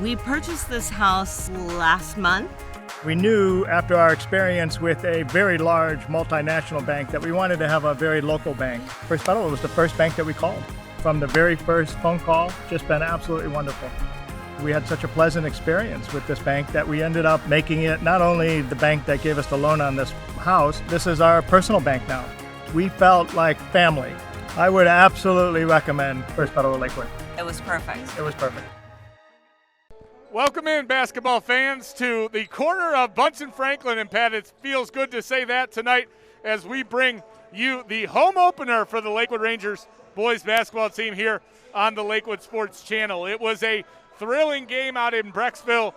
We purchased this house last month. We knew after our experience with a very large multinational bank that we wanted to have a very local bank. First Federal was the first bank that we called. From the very first phone call, just been absolutely wonderful. We had such a pleasant experience with this bank that we ended up making it not only the bank that gave us the loan on this house, this is our personal bank now. We felt like family. I would absolutely recommend First Federal Lakewood. It was perfect. It was perfect. Welcome in, basketball fans, to the corner of Bunsen Franklin. And Pat, it feels good to say that tonight as we bring you the home opener for the Lakewood Rangers boys basketball team here on the Lakewood Sports Channel. It was a thrilling game out in Brecksville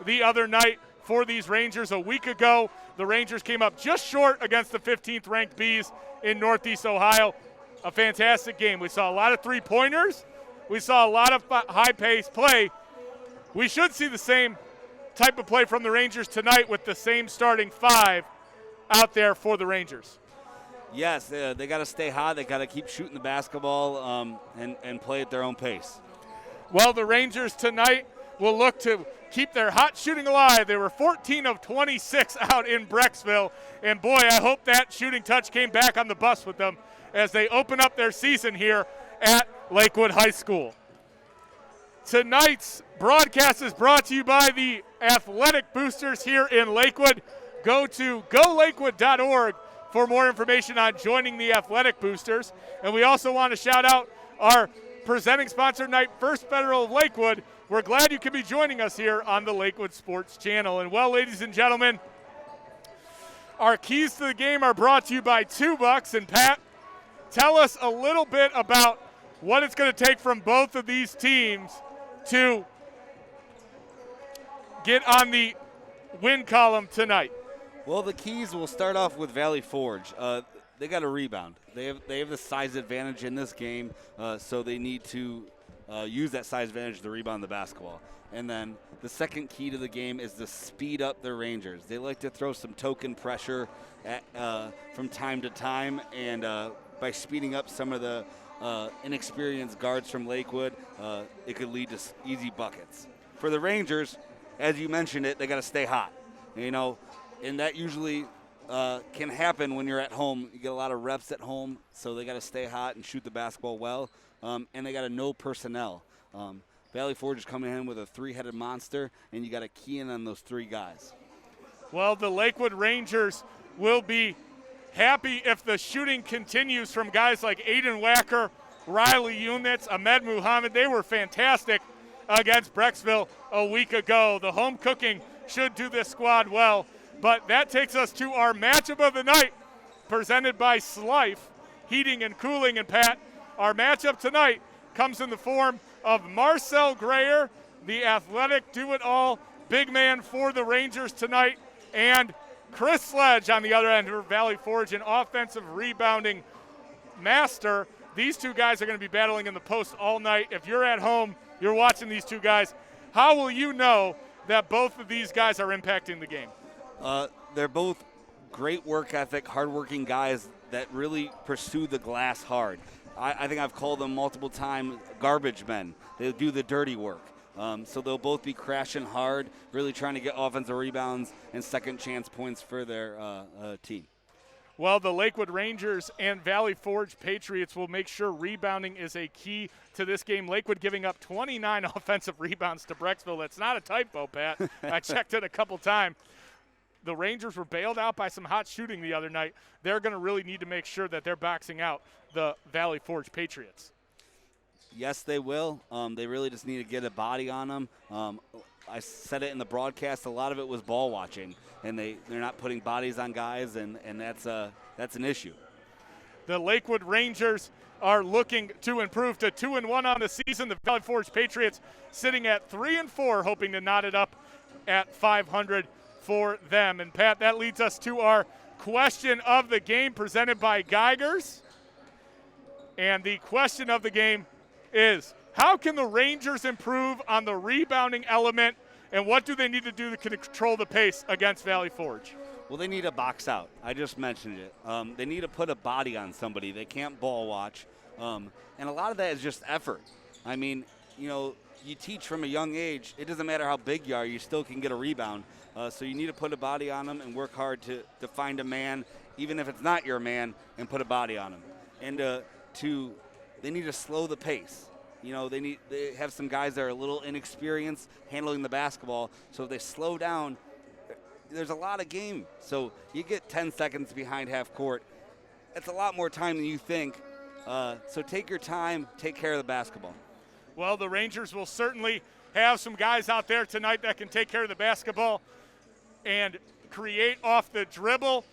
the other night for these Rangers. A week ago, the Rangers came up just short against the 15th ranked Bees in Northeast Ohio. A fantastic game. We saw a lot of three-pointers. We saw a lot of high-paced play. We should see the same type of play from the Rangers tonight with the same starting five out there for the Rangers. Yes, they got to stay hot. They got to keep shooting the basketball and play at their own pace. Well, the Rangers tonight will look to keep their hot shooting alive. They were 14 of 26 out in Brecksville. And, boy, I hope that shooting touch came back on the bus with them as they open up their season here at Lakewood High School. Tonight's broadcast is brought to you by the Athletic Boosters here in Lakewood. Go to golakewood.org for more information on joining the Athletic Boosters. And we also want to shout out our presenting sponsor tonight, First Federal of Lakewood. We're glad you can be joining us here on the Lakewood Sports Channel. And, well, ladies and gentlemen, our keys to the game are brought to you by $2. And, Pat, tell us a little bit about what it's going to take from both of these teams to get on the win column tonight. Well, the keys will start off with Valley Forge. They got to rebound. They have the size advantage in this game, so they need to use that size advantage to rebound the basketball. And then the second key to the game is to speed up their Rangers. They like to throw some token pressure from time to time, and by speeding up some of the inexperienced guards from Lakewood, it could lead to easy buckets. For the Rangers, as you mentioned it, they got to stay hot. And that usually can happen when you're at home. You get a lot of reps at home, so they got to stay hot and shoot the basketball well. And they got to know personnel. Valley Forge is coming in with a three-headed monster, and you got to key in on those three guys. Well, the Lakewood Rangers will be happy if the shooting continues from guys like Aiden Wacker, Riley Unitz, Ahmed Muhammad. They were fantastic against Brecksville a week ago. The home cooking should do this squad well. But that takes us to our matchup of the night, presented by Slife Heating and Cooling. And, Pat, our matchup tonight comes in the form of Marcel Grayer, the athletic do-it-all big man for the Rangers tonight, and Chris Sledge on the other end for Valley Forge, an offensive rebounding master. These two guys are going to be battling in the post all night. If you're at home, you're watching these two guys, how will you know that both of these guys are impacting the game? They're both great work ethic, hardworking guys that really pursue the glass hard. I think I've called them multiple times garbage men. They do the dirty work. So they'll both be crashing hard, really trying to get offensive rebounds and second chance points for their team. Well, the Lakewood Rangers and Valley Forge Patriots will make sure rebounding is a key to this game. Lakewood giving up 29 offensive rebounds to Brecksville. That's not a typo, Pat. I checked it a couple times. The Rangers were bailed out by some hot shooting the other night. They're going to really need to make sure that they're boxing out the Valley Forge Patriots. Yes, they will. They really just need to get a body on them. I said it in the broadcast. A lot of it was ball watching, and they're not putting bodies on guys, and that's an issue. The Lakewood Rangers are looking to improve to 2-1 on the season. The Valley Forge Patriots sitting at 3-4, hoping to knot it up at 500 for them. And, Pat, that leads us to our question of the game presented by Geigers. And the question of the game is, how can the Rangers improve on the rebounding element, and what do they need to do to control the pace against Valley Forge? Well, they need to box out. I just mentioned it. They need to put a body on somebody. They can't ball watch. And a lot of that is just effort. I mean, you you teach from a young age, it doesn't matter how big you are, you still can get a rebound. So you need to put a body on them and work hard to find a man, even if it's not your man, and put a body on him. And they need to slow the pace. You know, they have some guys that are a little inexperienced handling the basketball. So if they slow down, there's a lot of game. So you get 10 seconds behind half court. That's a lot more time than you think. So take your time, take care of the basketball. Well, the Rangers will certainly have some guys out there tonight that can take care of the basketball and create off the dribble.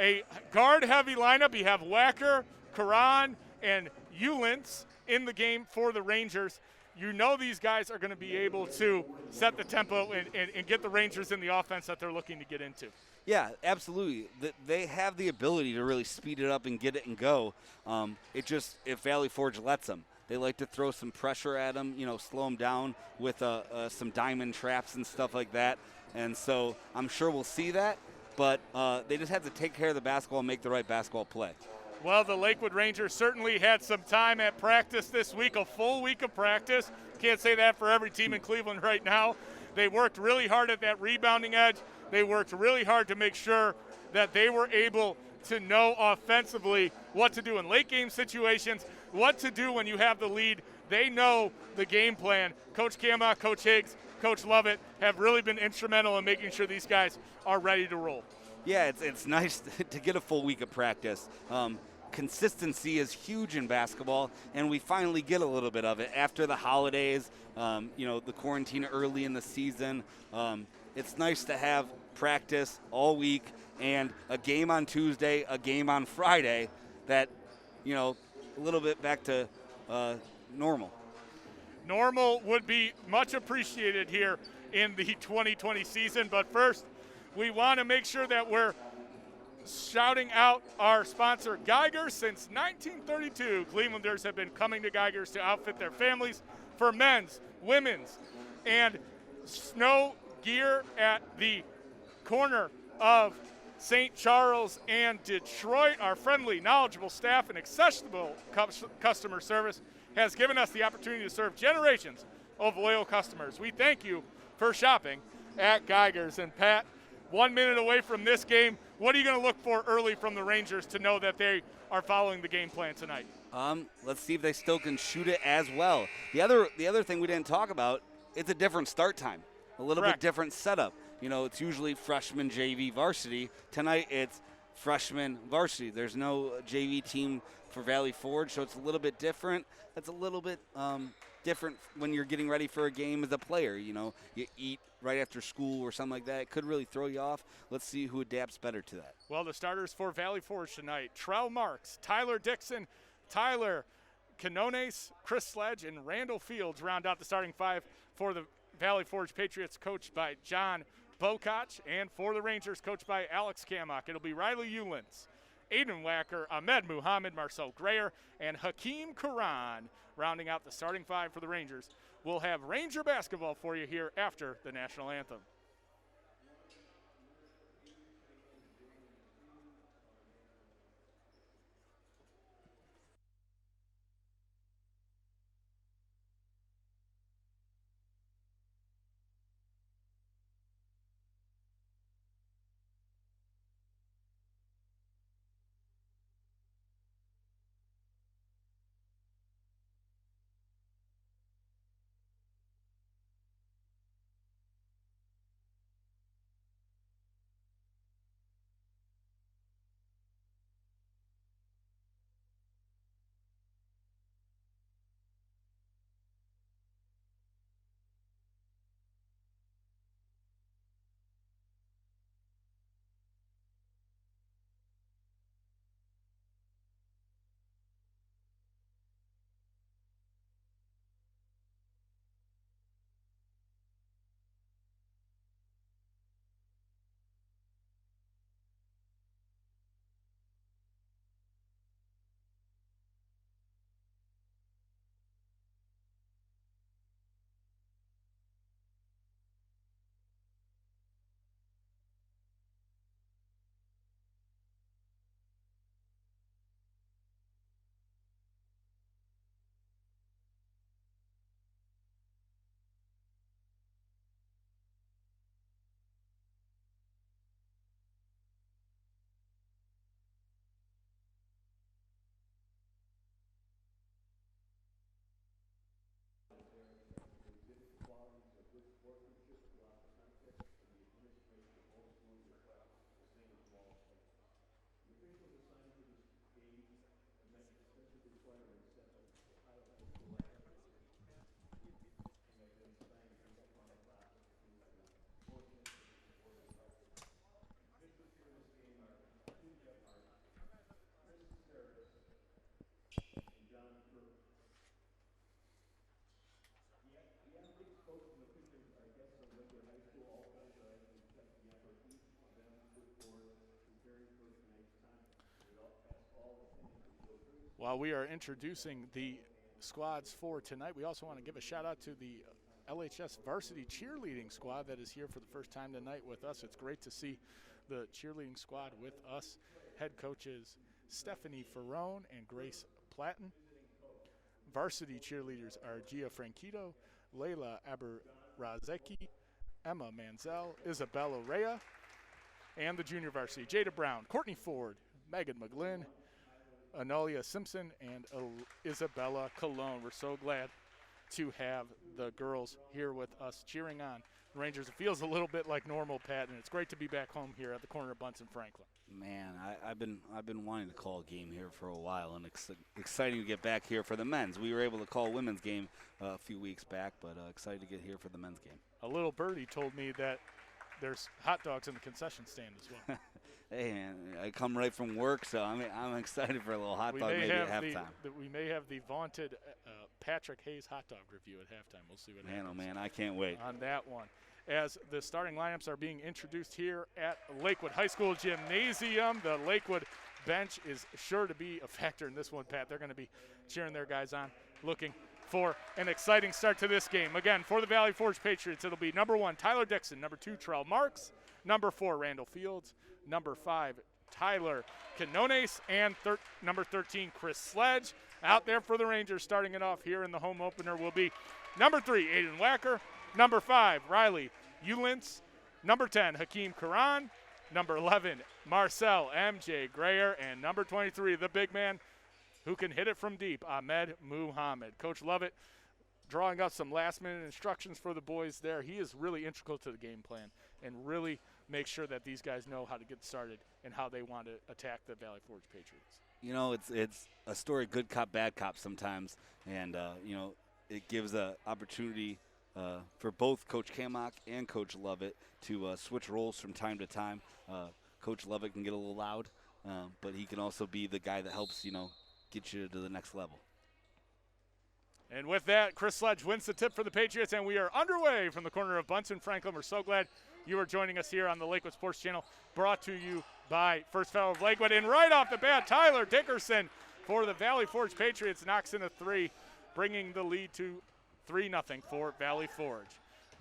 A guard-heavy lineup. You have Wacker, Karan, and Ullins in the game for the Rangers. You know these guys are going to be able to set the tempo and get the Rangers in the offense that they're looking to get into. Yeah, absolutely. They have the ability to really speed it up and get it and go. It just, if Valley Forge lets them. They like to throw some pressure at them, slow them down with some diamond traps and stuff like that. And so I'm sure we'll see that, but they just have to take care of the basketball and make the right basketball play. Well, the Lakewood Rangers certainly had some time at practice this week, a full week of practice. Can't say that for every team in Cleveland right now. They worked really hard at that rebounding edge. They worked really hard to make sure that they were able to know offensively what to do in late game situations, what to do when you have the lead. They know the game plan. Coach Kama, Coach Higgs, Coach Lovett have really been instrumental in making sure these guys are ready to roll. Yeah, it's nice to get a full week of practice. Consistency is huge in basketball, and we finally get a little bit of it after the holidays, the quarantine early in the season. It's nice to have practice all week and a game on Tuesday, a game on Friday that, a little bit back to normal. Normal would be much appreciated here in the 2020 season, but first, we want to make sure that we're shouting out our sponsor, Geiger. Since 1932, Clevelanders have been coming to Geiger's to outfit their families for men's, women's, and snow gear at the corner of St. Charles and Detroit. Our friendly, knowledgeable staff and accessible customer service has given us the opportunity to serve generations of loyal customers. We thank you for shopping at Geiger's. And Pat, 1 minute away from this game, what are you going to look for early from the Rangers to know that they are following the game plan tonight? Let's see if they still can shoot it as well. The other thing we didn't talk about, it's a different start time, a little Correct. bit different setup. It's usually freshman JV varsity. Tonight it's freshman varsity. There's no JV team for Valley Forge, so it's a little bit different. It's a little bit different when you're getting ready for a game as a player. You eat right after school or something like that. It could really throw you off. Let's see who adapts better to that. Well, the starters for Valley Forge tonight, Trell Marks, Tyler Dixon, Tyler Canones, Chris Sledge, and Randall Fields round out the starting five for the Valley Forge Patriots, coached by John Bokach, and for the Rangers, coached by Alex Kamok. It'll be Riley Ullins, Aiden Wacker, Ahmed Muhammad, Marcel Grayer, and Hakeem Karan rounding out the starting five for the Rangers. We'll have Ranger basketball for you here after the national anthem. While we are introducing the squads for tonight, we also want to give a shout out to the LHS varsity cheerleading squad that is here for the first time tonight with us. It's great to see the cheerleading squad with us. Head coaches Stephanie Ferrone and Grace Platten. Varsity cheerleaders are Gia Franquito, Layla Aberazeki, Emma Manzel, Isabella Rea, and the junior varsity, Jada Brown, Courtney Ford, Megan McGlynn, Analia Simpson, and Isabella Cologne. We're so glad to have the girls here with us cheering on the Rangers. It feels a little bit like normal, Pat, and it's great to be back home here at the corner of Bunce and Franklin. Man, I've been wanting to call a game here for a while, and exciting to get back here for the men's. We were able to call a women's game a few weeks back, but excited to get here for the men's game. A little birdie told me that there's hot dogs in the concession stand as well. Hey, man, I come right from work, so I'm excited for a little hot dog maybe at halftime. We may have the vaunted Patrick Hayes hot dog review at halftime. We'll see what happens. Man, oh man, I can't wait. On that one. As the starting lineups are being introduced here at Lakewood High School Gymnasium, the Lakewood bench is sure to be a factor in this one, Pat. They're going to be cheering their guys on, looking for an exciting start to this game. Again, for the Valley Forge Patriots, it'll be number 1, Tyler Dixon, number 2, Terrell Marks, number 4, Randall Fields, number 5, Tyler Canones, and number 13, Chris Sledge. Out there for the Rangers, starting it off here in the home opener, will be number 3, Aiden Wacker, number 5, Riley Ulintz, number 10, Hakeem Karan, number 11, Marcel M.J. Grayer, and number 23, the big man who can hit it from deep, Ahmed Muhammad. Coach Lovett drawing up some last-minute instructions for the boys there. He is really integral to the game plan and really make sure that these guys know how to get started and how they want to attack the Valley Forge Patriots. You know, it's a story, good cop, bad cop sometimes, and, it gives an opportunity for both Coach Kamock and Coach Lovett to switch roles from time to time. Coach Lovett can get a little loud, but he can also be the guy that helps, get you to the next level. And with that, Chris Sledge wins the tip for the Patriots, and we are underway from the corner of Bunce and Franklin. We're so glad you are joining us here on the Lakewood Sports Channel, brought to you by First Fellow of Lakewood. And right off the bat, Tyler Dickerson for the Valley Forge Patriots knocks in a 3, bringing the lead to 3-0 for Valley Forge.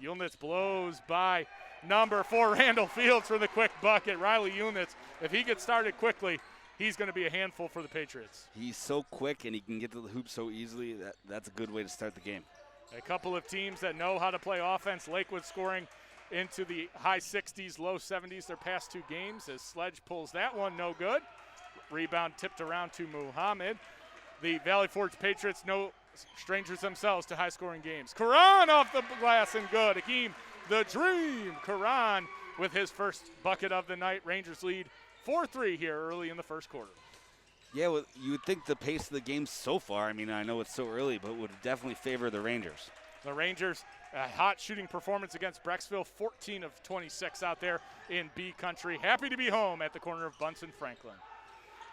Ulnitz blows by number 4, Randall Fields, for the quick bucket. Riley Ulnitz, if he gets started quickly, he's going to be a handful for the Patriots. He's so quick and he can get to the hoop so easily. That's a good way to start the game. A couple of teams that know how to play offense. Lakewood scoring into the high 60s, low 70s their past 2 games as Sledge pulls that one, no good. Rebound tipped around to Muhammad. The Valley Forge Patriots, no strangers themselves to high-scoring games. Karan off the glass and good. Hakeem, the dream. Karan with his first bucket of the night. Rangers lead 4-3 here early in the first quarter. Yeah, well, you would think the pace of the game so far, I know it's so early, but would definitely favor the Rangers. The Rangers, a hot shooting performance against Brecksville, 14 of 26 out there in B country. Happy to be home at the corner of Bunce and Franklin.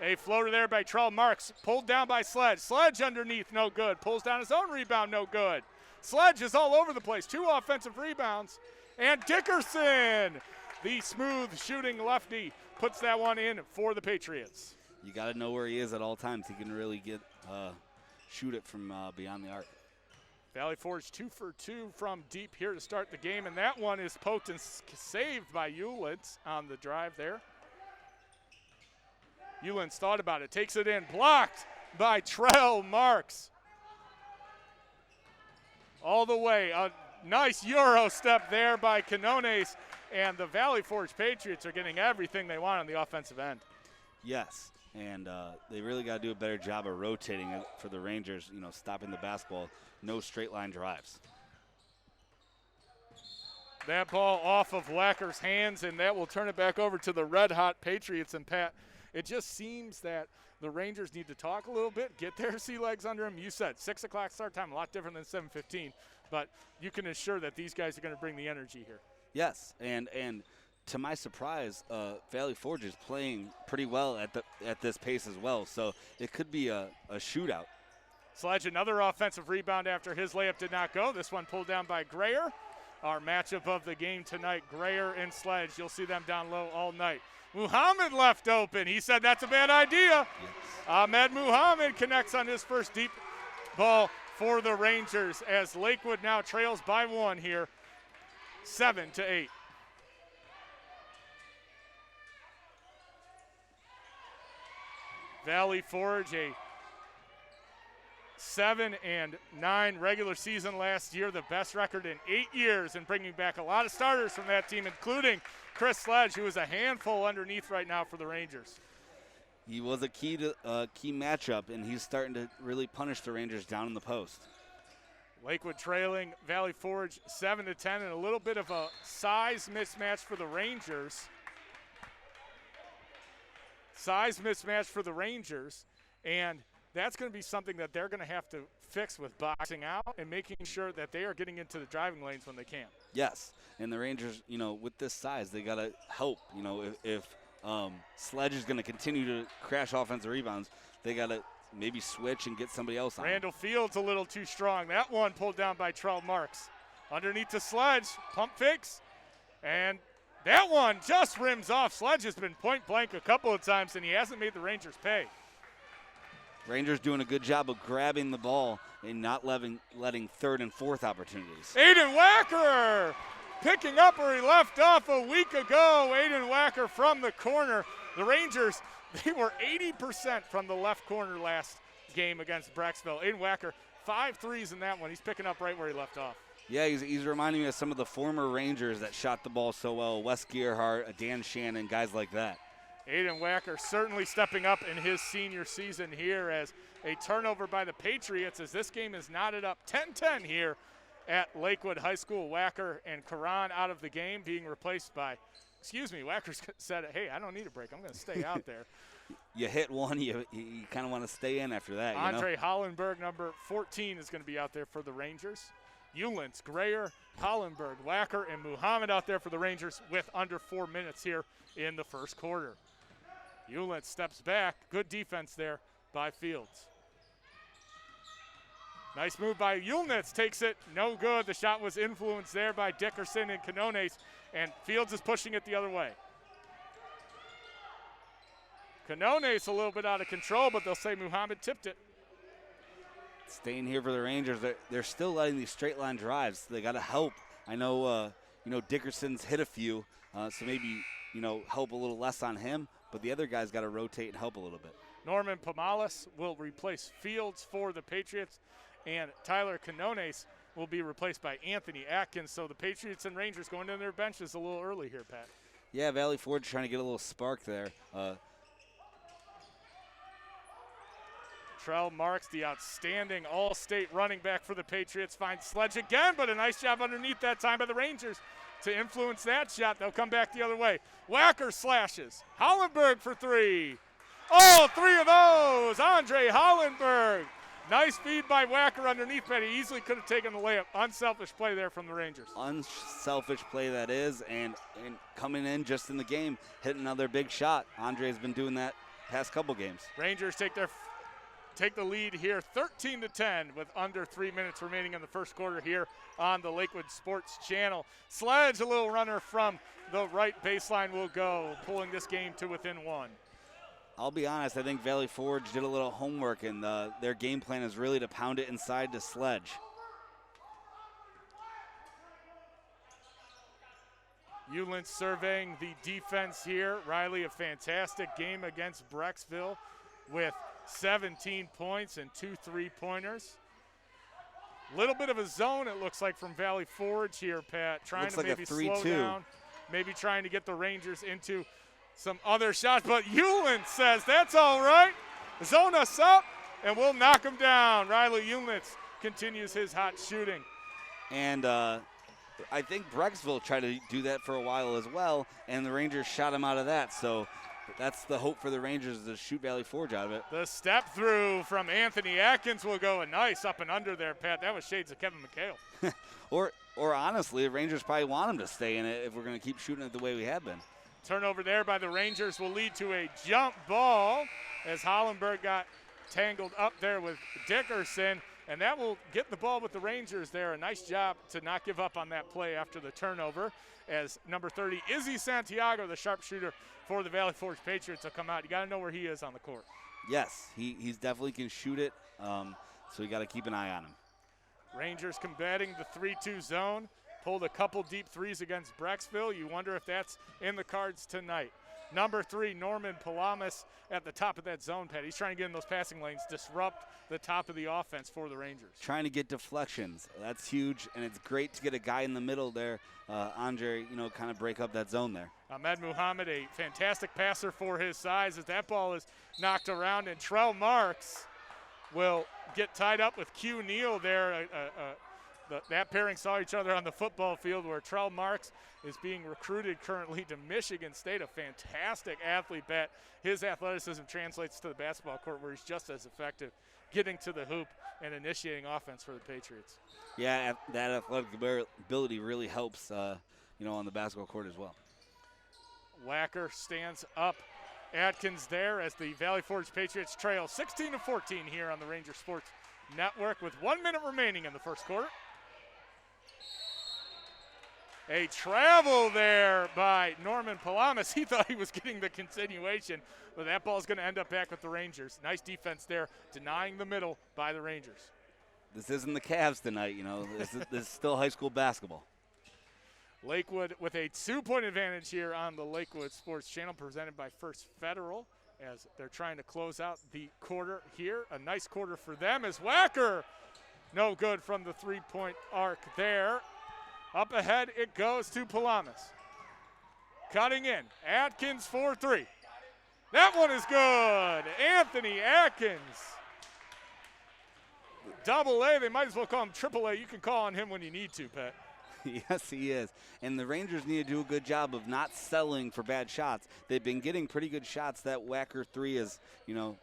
A floater there by Terrell Marks, pulled down by Sledge. Sledge underneath, no good. Pulls down his own rebound, no good. Sledge is all over the place. 2 offensive rebounds. And Dickerson, the smooth shooting lefty, puts that one in for the Patriots. You got to know where he is at all times. He can really shoot it from beyond the arc. Valley Forge 2 for 2 from deep here to start the game, and that one is poked and saved by Ulitz on the drive there. Ulitz thought about it, takes it in, blocked by Terrell Marks. All the way, a nice Euro step there by Canones, and the Valley Forge Patriots are getting everything they want on the offensive end. Yes, and they really got to do a better job of rotating it for the Rangers, stopping the basketball. No straight line drives. That ball off of Wacker's hands, and that will turn it back over to the red-hot Patriots. And, Pat, it just seems that the Rangers need to talk a little bit, get their sea legs under them. You said 6 o'clock start time, a lot different than 7:15, but you can assure that these guys are going to bring the energy here. Yes, and to my surprise, Valley Forge is playing pretty well at this pace as well, so it could be a shootout. Sledge, another offensive rebound after his layup did not go. This one pulled down by Grayer. our matchup of the game tonight, Grayer and Sledge. You'll see them down low all night. Muhammad left open. He said that's a bad idea. Yes. Ahmed Muhammad connects on his first deep ball for the Rangers as Lakewood now trails by 1 here, 7-8. Valley Forge, a 7-9 regular season last year, the best record in 8 years, and bringing back a lot of starters from that team, including Chris Sledge, who is a handful underneath right now for the Rangers. He was a key matchup, and he's starting to really punish the Rangers down in the post. Lakewood trailing Valley Forge 7-10, and a little bit of a size mismatch for the Rangers. And that's going to be something that they're going to have to fix with boxing out and making sure that they are getting into the driving lanes when they can. Yes, and the Rangers, with this size, they got to help. If Sledge is going to continue to crash offensive rebounds, they got to maybe switch and get somebody else on. Randall Fields a little too strong. That one pulled down by Trell Marks. Underneath the Sledge, pump fakes, and that one just rims off. Sledge has been point blank a couple of times, and he hasn't made the Rangers pay. Rangers doing a good job of grabbing the ball and not letting third and fourth opportunities. Aiden Wacker picking up where he left off a week ago. Aiden Wacker from the corner. The Rangers, they were 80% from the left corner last game against Brecksville. Aiden Wacker, 5 threes in that one. He's picking up right where he left off. Yeah, he's reminding me of some of the former Rangers that shot the ball so well. Wes Gearhart, Dan Shannon, guys like that. Aiden Wacker certainly stepping up in his senior season here as a turnover by the Patriots as this game is knotted up 10-10 here at Lakewood High School. Wacker and Karan out of the game, being replaced by, Wacker said, hey, I don't need a break. I'm going to stay out there. You hit one, you kind of want to stay in after that. Andre Hollenberg, number 14, is going to be out there for the Rangers. Eulens, Grayer, Hollenberg, Wacker, and Muhammad out there for the Rangers with under 4 minutes here in the first quarter. Eulens steps back. Good defense there by Fields. Nice move by Eulens. Takes it. No good. The shot was influenced there by Dickerson and Canones, and Fields is pushing it the other way. Canones a little bit out of control, but they'll say Muhammad tipped it. Staying here for the Rangers, they're still letting these straight line drives. They got to help. I know, Dickerson's hit a few, so maybe, help a little less on him, but the other guys got to rotate and help a little bit. Norman Pomales will replace Fields for the Patriots, and Tyler Canones will be replaced by Anthony Atkins. So the Patriots and Rangers going to their benches a little early here, Pat. Yeah, Valley Forge trying to get a little spark there. Trell Marks, the outstanding all-state running back for the Patriots, finds Sledge again, but a nice job underneath that time by the Rangers to influence that shot. They'll come back the other way. Wacker slashes. Hollenberg for 3. All 3 of those. Andre Hollenberg. Nice feed by Wacker underneath, but he easily could have taken the layup. Unselfish play there from the Rangers. Unselfish play that is, and coming in just in the game, hitting another big shot. Andre's been doing that past couple games. Rangers take the lead here 13-10 with under 3 minutes remaining in the first quarter here on the Lakewood Sports Channel. Sledge, a little runner from the right baseline, will go, pulling this game to within 1. I'll be honest, I think Valley Forge did a little homework, and their game plan is really to pound it inside to Sledge. Eulens surveying the defense here. Riley, a fantastic game against Brecksville with 17 points and 2 3-pointers. Little bit of a zone, it looks like, from Valley Forge here, Pat. Trying looks to like maybe a 3-2. slow down, maybe trying to get the Rangers into some other shots. But Eulens says, that's all right. Zone us up, and we'll knock them down. Riley Eulens continues his hot shooting. And I think Brecksville tried to do that for a while as well, and the Rangers shot him out of that. So that's the hope for the Rangers, to shoot Valley Forge out of it. The step through from Anthony Atkins will go a nice up and under there, Pat. That was shades of Kevin McHale. or honestly, the Rangers probably want him to stay in it if we're going to keep shooting it the way we have been. Turnover there by the Rangers will lead to a jump ball as Hollenberg got tangled up there with Dickerson. And that will get the ball with the Rangers there. A nice job to not give up on that play after the turnover, as number 30, Izzy Santiago, the sharpshooter for the Valley Forge Patriots, will come out. You got to know where he is on the court. Yes, he's definitely can shoot it, so you got to keep an eye on him. Rangers combating the 3-2 zone. Pulled a couple deep threes against Brecksville. You wonder if that's in the cards tonight. Number 3, Norman Palamas at the top of that zone pad. He's trying to get in those passing lanes, disrupt the top of the offense for the Rangers. Trying to get deflections. That's huge, and it's great to get a guy in the middle there, Andre, kind of break up that zone there. Ahmed Muhammad, a fantastic passer for his size, as that ball is knocked around, and Trell Marks will get tied up with Q Neal there. That pairing saw each other on the football field, where Trell Marks is being recruited currently to Michigan State, a fantastic athlete. Bet his athleticism translates to the basketball court, where he's just as effective getting to the hoop and initiating offense for the Patriots. Yeah, that athletic ability really helps, on the basketball court as well. Wacker stands up. Atkins there as the Valley Forge Patriots trail 16-14 here on the Ranger Sports Network with 1 minute remaining in the first quarter. A travel there by Norman Palamas. He thought he was getting the continuation, but that ball is going to end up back with the Rangers. Nice defense there, denying the middle by the Rangers. This isn't the Cavs tonight, This is still high school basketball. Lakewood with a 2-point advantage here on the Lakewood Sports Channel, presented by First Federal, as they're trying to close out the quarter here. A nice quarter for them as Wacker, no good from the 3-point arc there. Up ahead it goes to Palamas. Cutting in, Atkins for 3. That one is good. Anthony Atkins. Double A, they might as well call him triple A. You can call on him when you need to, Pat. Yes, he is. And the Rangers need to do a good job of not settling for bad shots. They've been getting pretty good shots. That Wacker 3 is,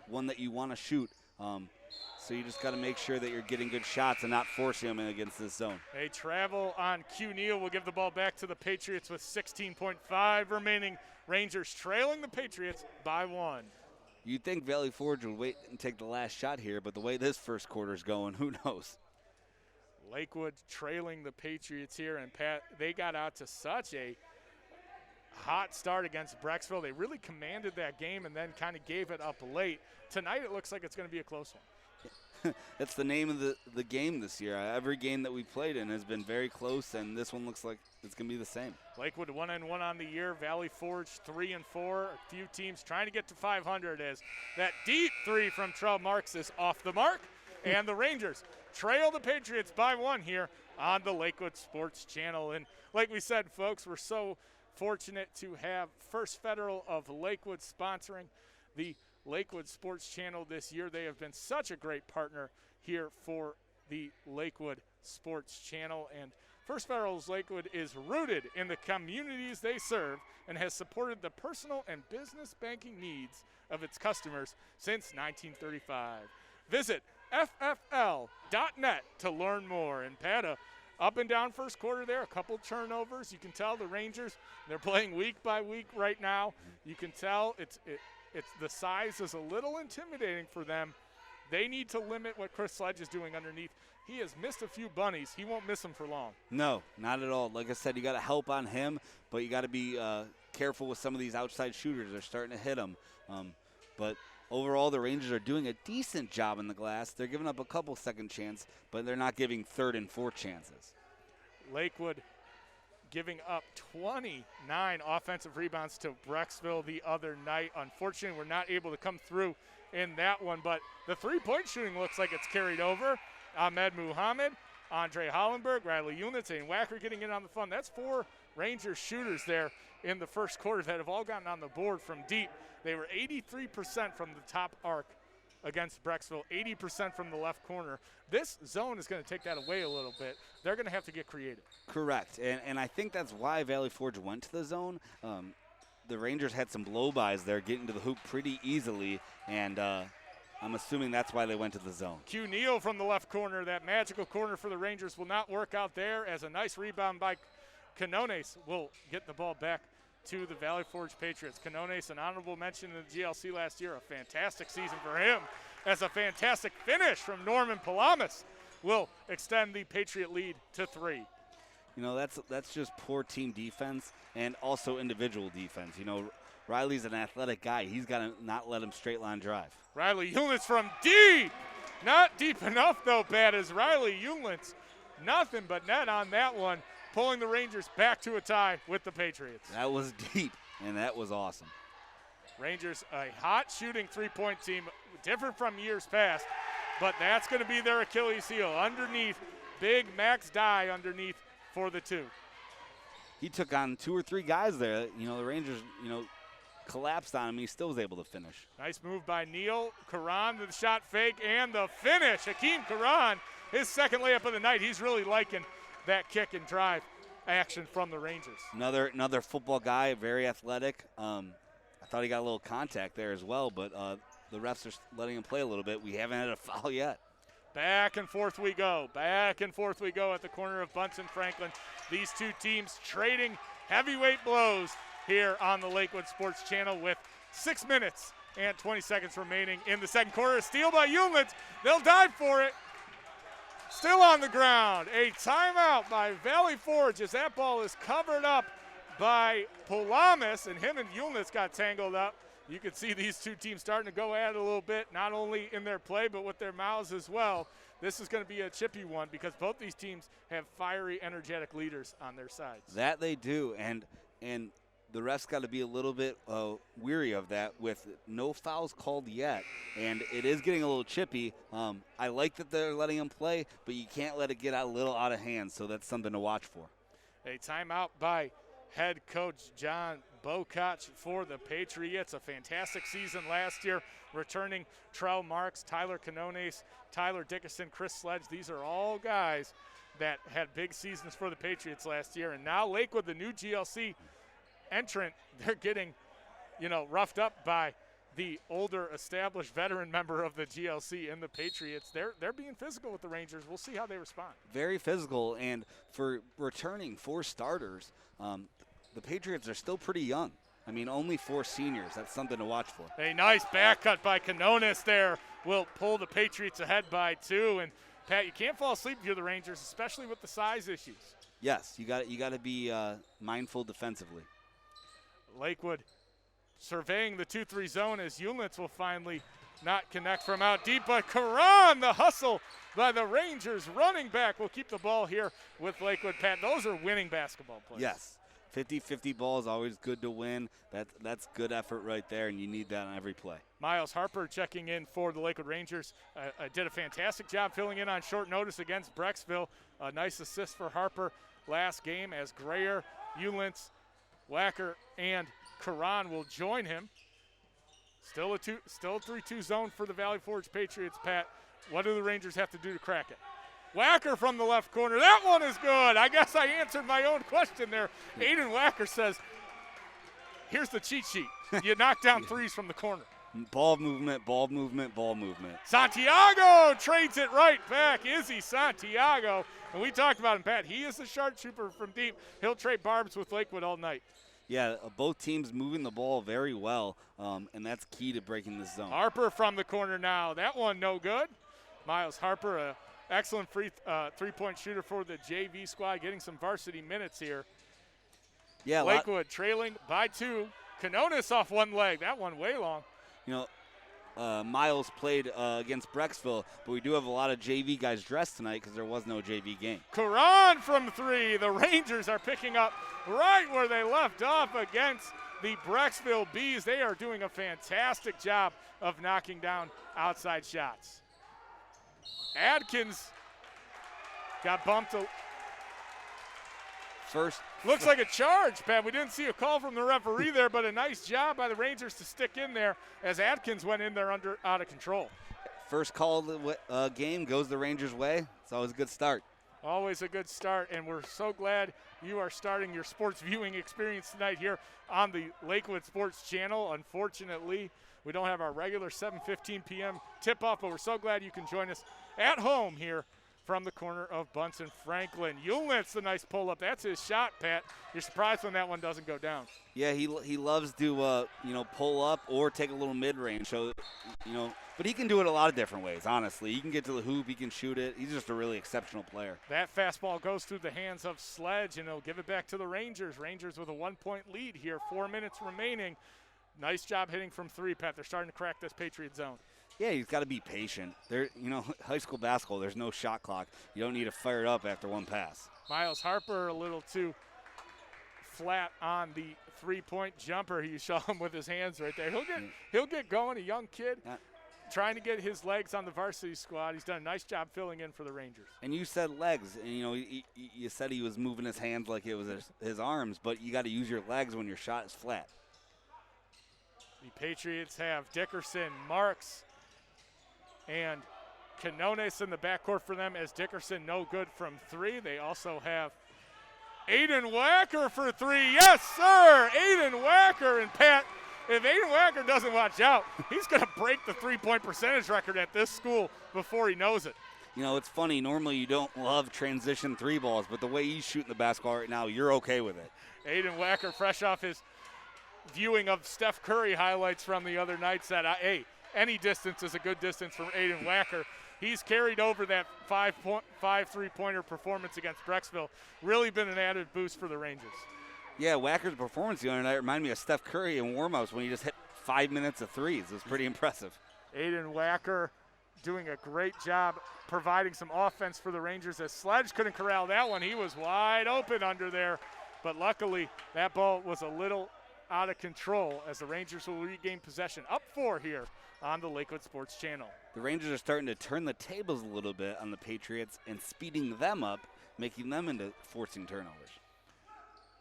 one that you want to shoot. So you just got to make sure that you're getting good shots and not forcing them in against this zone. A travel on Q Neal will give the ball back to the Patriots with 16.5 remaining. Rangers trailing the Patriots by 1. You'd think Valley Forge would wait and take the last shot here, but the way this first quarter is going, who knows? Lakewood trailing the Patriots here, and Pat, they got out to such a hot start against Brecksville. They really commanded that game and then kind of gave it up late. Tonight it looks like it's going to be a close one. That's the name of the game this year. Every game that we played in has been very close, and this one looks like it's going to be the same. Lakewood 1-1 on the year. Valley Forge 3-4. A few teams trying to get to 500 as that deep 3 from Trell Marks is off the mark. And the Rangers trail the Patriots by 1 here on the Lakewood Sports Channel. And like we said, folks, we're so fortunate to have First Federal of Lakewood sponsoring the Lakewood Sports Channel this year. They have been such a great partner here for the Lakewood Sports Channel. And First Federal's Lakewood is rooted in the communities they serve and has supported the personal and business banking needs of its customers since 1935. Visit FFL.net to learn more. And Pat, up and down first quarter there, a couple turnovers. You can tell the Rangers, they're playing week by week right now. You can tell it's the size is a little intimidating for them. They need to limit what Chris Sledge is doing underneath. He has missed a few bunnies. He won't miss them for long. No, not at all. Like I said, you got to help on him, but you got to be careful with some of these outside shooters. They're starting to hit him. But overall, the Rangers are doing a decent job in the glass. They're giving up a couple second chance, but they're not giving third and fourth chances. Lakewood giving up 29 offensive rebounds to Brecksville the other night. Unfortunately, we're not able to come through in that one, but the three-point shooting looks like it's carried over. Ahmed Muhammad, Andre Hollenberg, Riley Units, and Wacker getting in on the fun. That's 4 Rangers shooters there in the first quarter that have all gotten on the board from deep. They were 83% from the top arc against Brecksville, 80% from the left corner. This zone is going to take that away a little bit. They're going to have to get creative. Correct, and I think that's why Valley Forge went to the zone. The Rangers had some blow-bys there, getting to the hoop pretty easily, and I'm assuming that's why they went to the zone. Q Neal from the left corner. That magical corner for the Rangers will not work out there, as a nice rebound by Canones will get the ball back to the Valley Forge Patriots. Canones, an honorable mention in the GLC last year, a fantastic season for him. as a fantastic finish from Norman Palamas will extend the Patriot lead to 3. You know, that's just poor team defense and also individual defense. You know, Riley's an athletic guy. He's got to not let him straight line drive. Riley Hewlins from deep. Not deep enough, though, Pat, as Riley Hewlins. Nothing but net on that one, pulling the Rangers back to a tie with the Patriots. That was deep, and that was awesome. Rangers, a hot shooting three-point team, different from years past, but that's going to be their Achilles heel. Underneath, big Max Dye underneath for the 2. He took on 2 or 3 guys there. You know, the Rangers, collapsed on him. He still was able to finish. Nice move by Neal. Karan to the shot fake and the finish. Hakeem Karan, his second layup of the night. He's really liking that kick and drive action from the Rangers. Another football guy, very athletic. I thought he got a little contact there as well, but the refs are letting him play a little bit. We haven't had a foul yet. Back and forth we go. Back and forth we go at the corner of Bunce and Franklin. These two teams trading heavyweight blows here on the Lakewood Sports Channel with 6 minutes and 20 seconds remaining in the second quarter. A steal by Hewlins. They'll dive for it. Still on the ground. A timeout by Valley Forge as that ball is covered up by Palamas, and him and Hewlins got tangled up. You can see these two teams starting to go at it a little bit, not only in their play but with their mouths as well. This is going to be a chippy one because both these teams have fiery, energetic leaders on their sides. That they do, and the refs got to be a little bit weary of that with no fouls called yet, and it is getting a little chippy. I like that they're letting him play, but you can't let it get a little out of hand, so that's something to watch for. A timeout by head coach John Bokoch for the Patriots. A fantastic season last year, returning Trell Marks, Tyler Canones, Tyler Dickerson, Chris Sledge. These are all guys that had big seasons for the Patriots last year, and now Lakewood, the new GLC entrant, they're getting, roughed up by the older established veteran member of the GLC in the Patriots. They're being physical with the Rangers. We'll see how they respond. Very physical, and for returning 4 starters, the Patriots are still pretty young. I mean, only 4 seniors. That's something to watch for. A nice back cut by Canones there will pull the Patriots ahead by 2. And Pat, you can't fall asleep if you're the Rangers, especially with the size issues. Yes, you got to be mindful defensively. Lakewood surveying the 2-3 zone as Hewlins will finally not connect from out deep, but Karan, the hustle by the Rangers running back, will keep the ball here with Lakewood. Pat, those are winning basketball plays. Yes, 50-50 ball is always good to win. That's good effort right there, and you need that on every play. Miles Harper checking in for the Lakewood Rangers. Did a fantastic job filling in on short notice against Brecksville. A nice assist for Harper last game as Grayer, Hewlins, Wacker, and Karan will join him. Still a 3-2 zone for the Valley Forge Patriots, Pat. What do the Rangers have to do to crack it? Wacker from the left corner. That one is good. I guess I answered my own question there. Aiden Wacker says, here's the cheat sheet. You knock down threes from the corner. Ball movement, ball movement, ball movement. Santiago trades it right back. Izzy Santiago. And we talked about him, Pat. He is a sharpshooter from deep. He'll trade barbs with Lakewood all night. Yeah, both teams moving the ball very well, and that's key to breaking this zone. Harper from the corner now. That one no good. Miles Harper, an excellent three-point shooter for the JV squad, getting some varsity minutes here. Yeah, Lakewood trailing by 2. Canones off one leg. That one way long. Miles played against Brecksville, but we do have a lot of JV guys dressed tonight because there was no JV game. Karan from 3. The Rangers are picking up right where they left off against the Brecksville Bees. They are doing a fantastic job of knocking down outside shots. Adkins got bumped. First. Looks like a charge, Pat. We didn't see a call from the referee there, but a nice job by the Rangers to stick in there as Adkins went in there out of control. First call of the game goes the Rangers' way. It's always a good start. Always a good start, and we're so glad you are starting your sports viewing experience tonight here on the Lakewood Sports Channel. Unfortunately, we don't have our regular 7:15 p.m. tip-off, but we're so glad you can join us at home here from the corner of Bunsen Franklin. Yulnitz, the nice pull-up. That's his shot, Pat. You're surprised when that one doesn't go down. Yeah, he loves to, pull up or take a little mid-range. So, but he can do it a lot of different ways, honestly. He can get to the hoop. He can shoot it. He's just a really exceptional player. That fastball goes through the hands of Sledge, and he'll give it back to the Rangers. Rangers with a 1-point lead here, 4 minutes remaining. Nice job hitting from three, Pat. They're starting to crack this Patriot zone. Yeah, he's got to be patient. High school basketball, there's no shot clock. You don't need to fire it up after one pass. Miles Harper a little too flat on the three-point jumper. You saw him with his hands right there. He'll get going, a young kid trying to get his legs on the varsity squad. He's done a nice job filling in for the Rangers. And you said legs, and you said he was moving his hands like it was his arms, but you got to use your legs when your shot is flat. The Patriots have Dickerson, Marks, and Canones in the backcourt for them, as Dickerson no good from three. They also have Aiden Wacker for three. Yes, sir, Aiden Wacker. And Pat, if Aiden Wacker doesn't watch out, he's going to break the three-point percentage record at this school before he knows it. It's funny. Normally you don't love transition three balls, but the way he's shooting the basketball right now, you're okay with it. Aiden Wacker, fresh off his viewing of Steph Curry highlights from the other night, said, hey, any distance is a good distance from Aiden Wacker. He's carried over that 5 3-pointer performance against Brecksville. Really been an added boost for the Rangers. Yeah, Wacker's performance the other night reminded me of Steph Curry in warm-ups when he just hit 5 minutes of threes. It was pretty impressive. Aiden Wacker doing a great job providing some offense for the Rangers, as Sledge couldn't corral that one. He was wide open under there, but luckily that ball was a little out of control, as the Rangers will regain possession. Up 4 here on the Lakewood Sports Channel. The Rangers are starting to turn the tables a little bit on the Patriots and speeding them up, making them into forcing turnovers.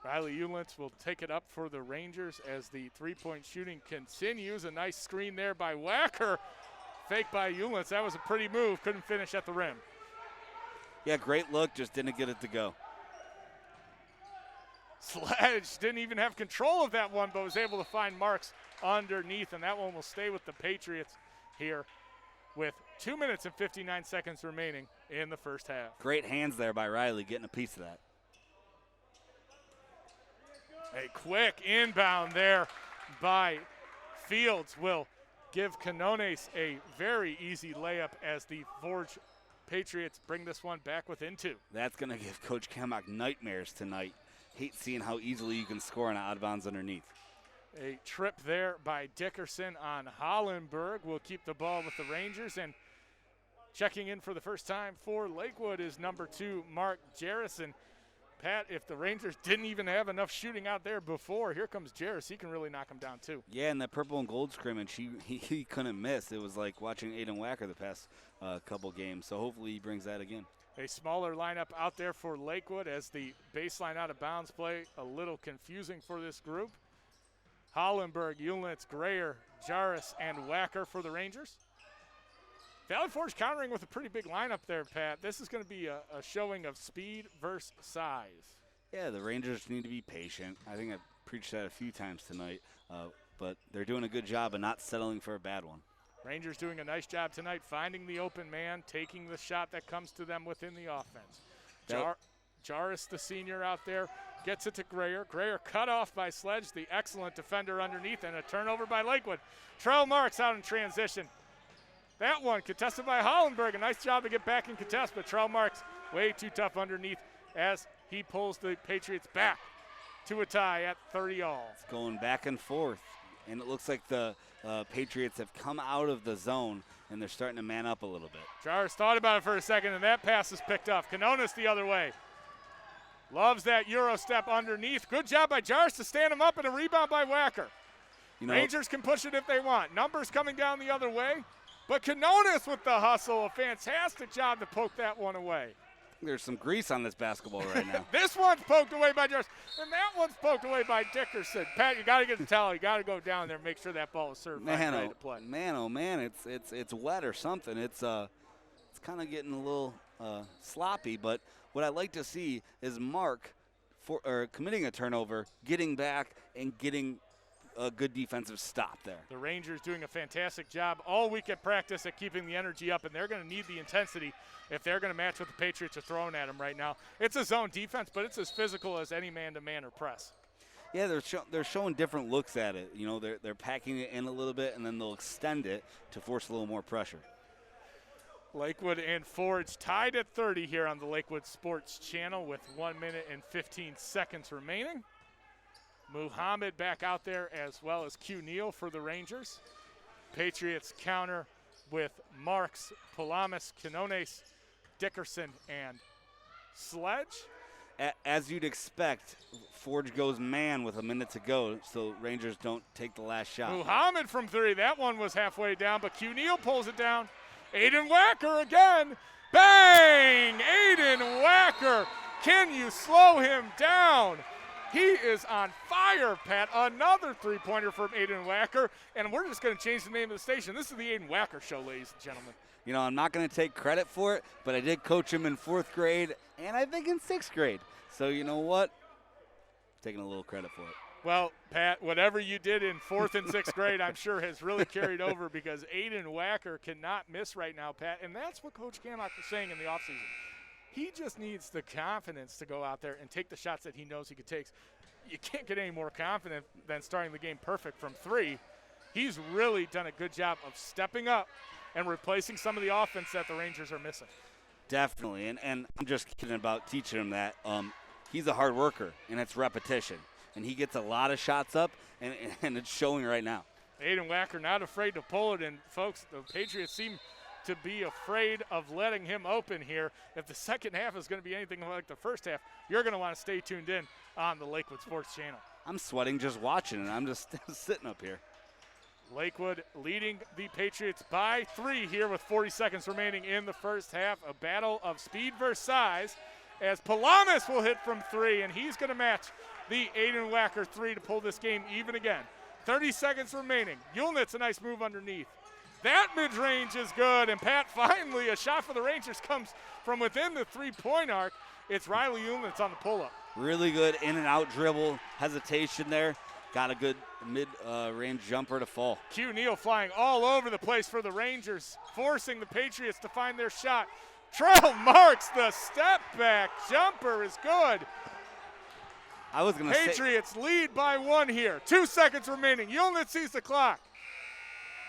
Riley Ulentz will take it up for the Rangers as the three-point shooting continues. A nice screen there by Wacker. Fake by Ulentz. That was a pretty move. Couldn't finish at the rim. Yeah, great look. Just didn't get it to go. Sledge didn't even have control of that one, but was able to find Marks underneath, and that one will stay with the Patriots here with 2 minutes and 59 seconds remaining in the first half. Great hands there by Riley, getting a piece of that. A quick inbound there by Fields will give Canones a very easy layup, as the Forge Patriots bring this one back within 2. That's going to give Coach Kamak nightmares tonight. Hate seeing how easily you can score on an out of bounds underneath. A trip there by Dickerson on Hollenberg will keep the ball with the Rangers, and checking in for the first time for Lakewood is number 2, Mark Jarrison. Pat, if the Rangers didn't even have enough shooting out there before, here comes Jarris. He can really knock him down too. Yeah, and that purple and gold scrimmage, he couldn't miss. It was like watching Aiden Wacker the past couple games, so hopefully he brings that again. A smaller lineup out there for Lakewood, as the baseline out of bounds play a little confusing for this group. Hollenberg, Ulentz, Grayer, Jarris, and Wacker for the Rangers. Valley Forge countering with a pretty big lineup there, Pat. This is going to be a showing of speed versus size. Yeah, the Rangers need to be patient. I think I've preached that a few times tonight, but they're doing a good job of not settling for a bad one. Rangers doing a nice job tonight, finding the open man, taking the shot that comes to them within the offense. Jarris, the senior out there, gets it to Grayer. Grayer cut off by Sledge, the excellent defender underneath, and a turnover by Lakewood. Trell Marks out in transition. That one contested by Hollenberg. A nice job to get back in contest, but Trell Marks way too tough underneath as he pulls the Patriots back to a tie at 30-all. It's going back and forth, and it looks like the Patriots have come out of the zone, and they're starting to man up a little bit. Jarris thought about it for a second, and that pass is picked off. Canones the other way. Loves that Euro step underneath. Good job by Jarris to stand him up, and a rebound by Wacker. Rangers can push it if they want. Numbers coming down the other way, but Canones with the hustle. A fantastic job to poke that one away. There's some grease on this basketball right now. This one's poked away by Jarris, and that one's poked away by Dickerson. Pat, you got to get the towel. You got to go down there and make sure that ball is served ready to play. Man, oh man, it's wet or something. It's kind of getting a little sloppy. But what I like to see is Mark committing a turnover, getting back and getting a good defensive stop there. The Rangers doing a fantastic job all week at practice at keeping the energy up, and they're going to need the intensity if they're going to match what the Patriots are throwing at them right now. It's a zone defense, but it's as physical as any man-to-man or press. Yeah, they're showing different looks at it. You know, they're packing it in a little bit, and then they'll extend it to force a little more pressure. Lakewood and Forge tied at 30 here on the Lakewood Sports Channel with 1 minute and 15 seconds remaining. Muhammad back out there as well as Q Neal for the Rangers. Patriots counter with Marks, Palamas, Quinones, Dickerson, and Sledge. As you'd expect, Forge goes man with a minute to go, so Rangers don't take the last shot. Muhammad from 3. That one was halfway down, but Q Neal pulls it down. Aiden Wacker again. Bang! Aiden Wacker. Can you slow him down? He is on fire, Pat. Another three-pointer from Aiden Wacker, and we're just going to change the name of the station. This is the Aiden Wacker Show, ladies and gentlemen. You know, I'm not going to take credit for it, but I did coach him in 4th grade, and I think in 6th grade. So you know what? I'm taking a little credit for it. Well, Pat, whatever you did in 4th and 6th grade, I'm sure has really carried over because Aiden Wacker cannot miss right now, Pat, and that's what Coach Canlock was saying in the offseason. He just needs the confidence to go out there and take the shots that he knows he could take. You can't get any more confident than starting the game perfect from 3. He's really done a good job of stepping up and replacing some of the offense that the Rangers are missing. Definitely, and I'm just kidding about teaching him that. He's a hard worker, and it's repetition. And he gets a lot of shots up, and it's showing right now. Aiden Wacker not afraid to pull it, and folks, the Patriots seem to be afraid of letting him open here. If the second half is going to be anything like the first half, you're going to want to stay tuned in on the Lakewood Sports Channel. I'm sweating just watching it. I'm just sitting up here. Lakewood leading the Patriots by 3 here with 40 seconds remaining in the first half. A battle of speed versus size as Palamas will hit from 3, and he's going to match the Aiden Wacker 3 to pull this game even again. 30 seconds remaining. Yulnitz a nice move underneath. That mid-range is good, and Pat, finally a shot for the Rangers comes from within the three-point arc. It's Riley Yulnitz on the pull-up. Really good in-and-out dribble, hesitation there. Got a good mid-range jumper to fall. Q Neal flying all over the place for the Rangers, forcing the Patriots to find their shot. Trell Marks, the step-back jumper is good. I was going to say Patriots lead by 1 here. 2 seconds remaining. Yulnitz sees the clock.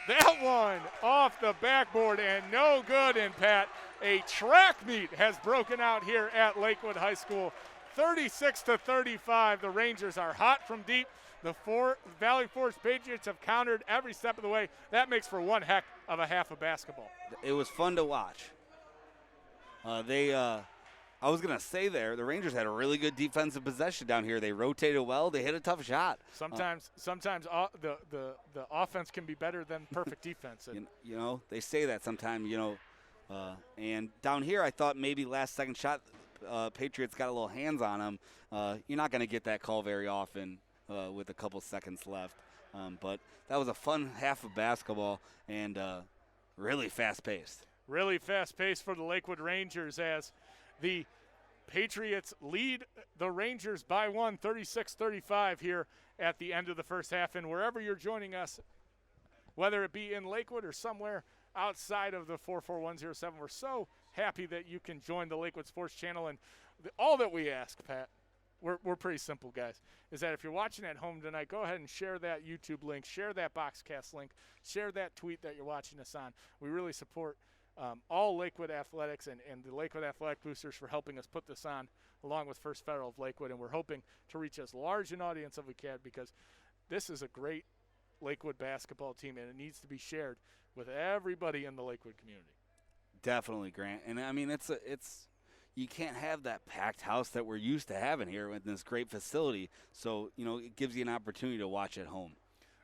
That one off the backboard and no good. And Pat, a track meet has broken out here at Lakewood High School. 36-35. The Rangers are hot from deep. The Valley Forge Patriots have countered every step of the way. That makes for one heck of a half of basketball. It was fun to watch. I was going to say there, the Rangers had a really good defensive possession down here. They rotated well. They hit a tough shot. Sometimes the offense can be better than perfect defense. You know, they say that sometimes, you know. And down here, I thought maybe last second shot, Patriots got a little hands on them. You're not going to get that call very often with a couple seconds left. But that was a fun half of basketball and really fast-paced. Really fast-paced for the Lakewood Rangers as the Patriots lead the Rangers by 1, 36-35 here at the end of the first half. And wherever you're joining us, whether it be in Lakewood or somewhere outside of the 44107, we're so happy that you can join the Lakewood Sports Channel. And all that we ask, Pat, we're pretty simple, guys, is that if you're watching at home tonight, go ahead and share that YouTube link, share that Boxcast link, share that tweet that you're watching us on. We really support all Lakewood Athletics and the Lakewood Athletic Boosters for helping us put this on, along with First Federal of Lakewood. And we're hoping to reach as large an audience as we can because this is a great Lakewood basketball team, and it needs to be shared with everybody in the Lakewood community. Definitely, Grant. And, I mean, it's you can't have that packed house that we're used to having here with this great facility. So, you know, it gives you an opportunity to watch at home.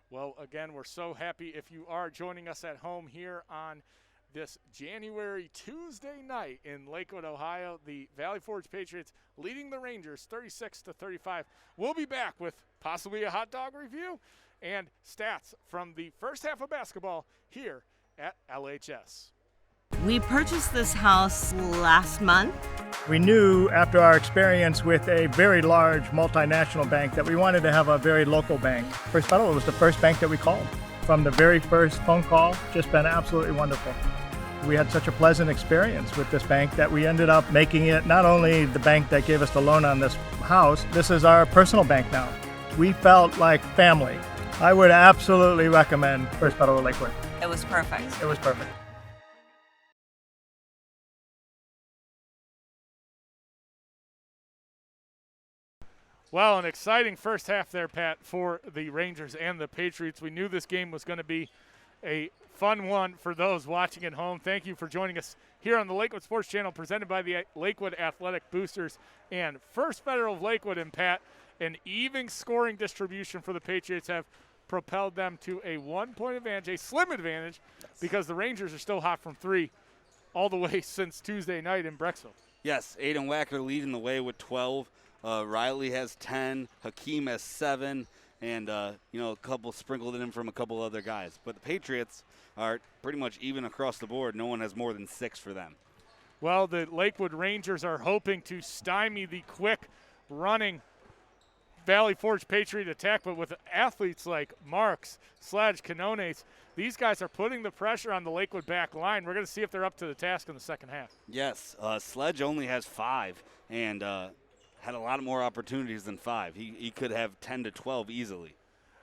Well, again, we're so happy if you are joining us at home here on this January Tuesday night in Lakewood, Ohio. The Valley Forge Patriots leading the Rangers 36-35. We'll be back with possibly a hot dog review and stats from the first half of basketball here at LHS. We purchased this house last month. We knew after our experience with a very large multinational bank that we wanted to have a very local bank. First Federal was the first bank that we called. From the very first phone call, just been absolutely wonderful. We had such a pleasant experience with this bank that we ended up making it not only the bank that gave us the loan on this house, this is our personal bank now. We felt like family. I would absolutely recommend First Federal Lakewood. It was perfect. It was perfect. Well, an exciting first half there, Pat, for the Rangers and the Patriots. We knew this game was going to be a fun one for those watching at home. Thank you for joining us here on the Lakewood Sports Channel, presented by the Lakewood Athletic Boosters and First Federal of Lakewood. And Pat, an even scoring distribution for the Patriots have propelled them to a 1-point advantage, a slim advantage, because the Rangers are still hot from three all the way since Tuesday night in Brecksville. Yes, Aiden Wacker leading the way with 12. Riley has 10. Hakeem has 7. And, a couple sprinkled in from a couple other guys. But the Patriots are pretty much even across the board. No one has more than 6 for them. Well, the Lakewood Rangers are hoping to stymie the quick running Valley Forge Patriot attack, but with athletes like Marks, Sledge, Canones, these guys are putting the pressure on the Lakewood back line. We're going to see if they're up to the task in the second half. Yes, Sledge only has 5 and had a lot more opportunities than 5. He could have 10 to 12 easily.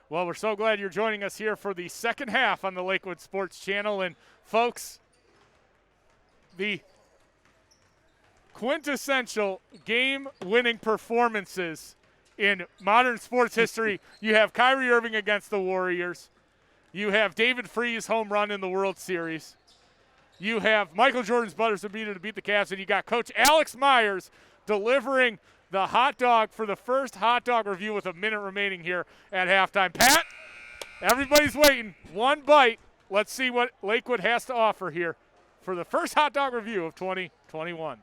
Well, we're so glad you're joining us here for the second half on the Lakewood Sports Channel. And, folks, the quintessential game-winning performances in modern sports history. You have Kyrie Irving against the Warriors. You have David Freese' home run in the World Series. You have Michael Jordan's buzzer beater to beat the Cavs. And you got Coach Alex Myers delivering the hot dog for the first hot dog review with a minute remaining here at halftime. Pat, everybody's waiting. One bite. Let's see what Lakewood has to offer here for the first hot dog review of 2021.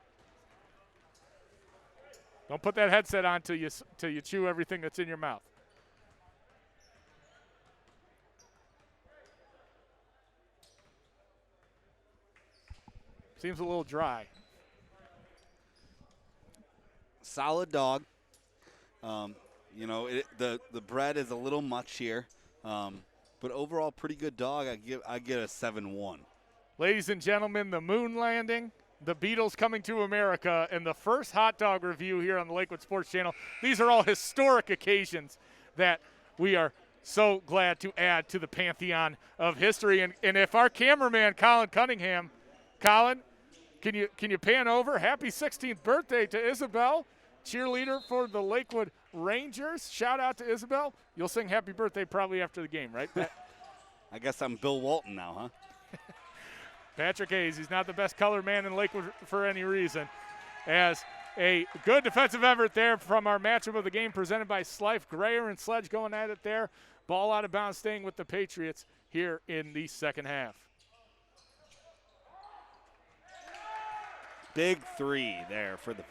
Don't put that headset on till you chew everything that's in your mouth. Seems a little dry. Solid dog. The bread is a little much here, but overall pretty good dog. I get a 7-1. Ladies and gentlemen, the moon landing, the Beatles coming to America, and the first hot dog review here on the Lakewood Sports Channel. These are all historic occasions that we are so glad to add to the pantheon of history. And if our cameraman, Colin Cunningham, Colin, can you pan over? Happy 16th birthday to Isabel, cheerleader for the Lakewood Rangers. Shout out to Isabel. You'll sing happy birthday probably after the game, right? I guess I'm Bill Walton now, huh? Patrick Hayes, he's not the best color man in Lakewood for any reason. As a good defensive effort there from our matchup of the game presented by Slife. Grayer and Sledge going at it there. Ball out of bounds, staying with the Patriots here in the second half. Big 3 there for the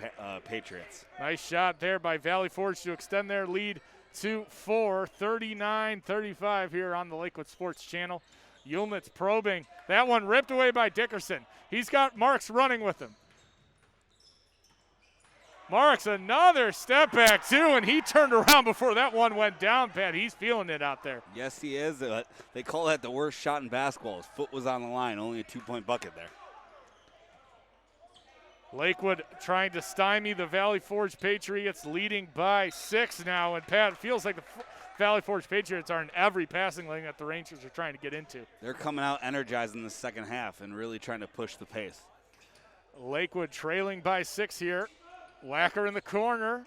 Patriots. Nice shot there by Valley Forge to extend their lead to 4, 39-35 here on the Lakewood Sports Channel. Yulnitz probing. That one ripped away by Dickerson. He's got Marks running with him. Marks another step back too, and he turned around before that one went down, Pat. He's feeling it out there. Yes, he is. They call that the worst shot in basketball. His foot was on the line, only a 2-point bucket there. Lakewood trying to stymie the Valley Forge Patriots, leading by 6 now. And, Pat, it feels like the Valley Forge Patriots are in every passing lane that the Rangers are trying to get into. They're coming out energized in the second half and really trying to push the pace. Lakewood trailing by 6 here. Wacker in the corner.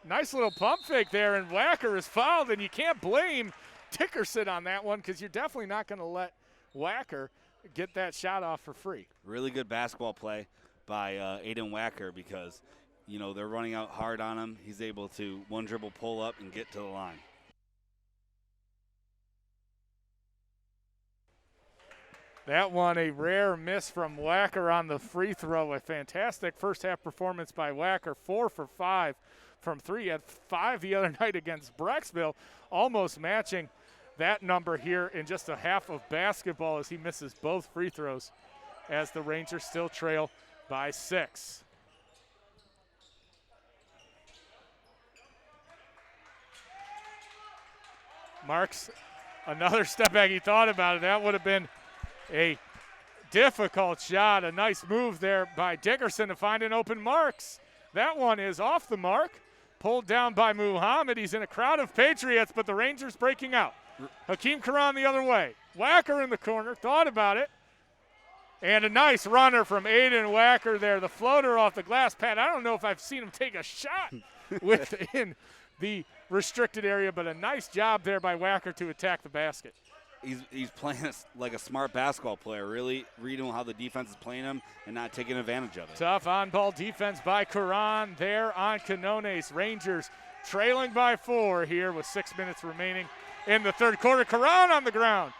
Nice little pump fake there, and Wacker is fouled, and you can't blame Dickerson on that one because you're definitely not going to let Wacker get that shot off for free. Really good basketball play by Aiden Wacker because, they're running out hard on him. He's able to one dribble pull up and get to the line. That one, a rare miss from Wacker on the free throw. A fantastic first half performance by Wacker. 4 for 5 from 3. Had 5 the other night against Brecksville, almost matching that number here in just a half of basketball as he misses both free throws as the Rangers still trail by 6. Marks, another step back. He thought about it. That would have been a difficult shot. A nice move there by Dickerson to find an open Marks. That one is off the mark. Pulled down by Muhammad. He's in a crowd of Patriots, but the Rangers breaking out. Hakeem Karan the other way. Wacker in the corner. Thought about it. And a nice runner from Aiden Wacker there. The floater off the glass pad. I don't know if I've seen him take a shot within the restricted area, but a nice job there by Wacker to attack the basket. He's playing like a smart basketball player, really reading how the defense is playing him and not taking advantage of it. Tough on-ball defense by Karan there on Canones. Rangers trailing by 4 here with 6 minutes remaining in the third quarter. Karan on the ground.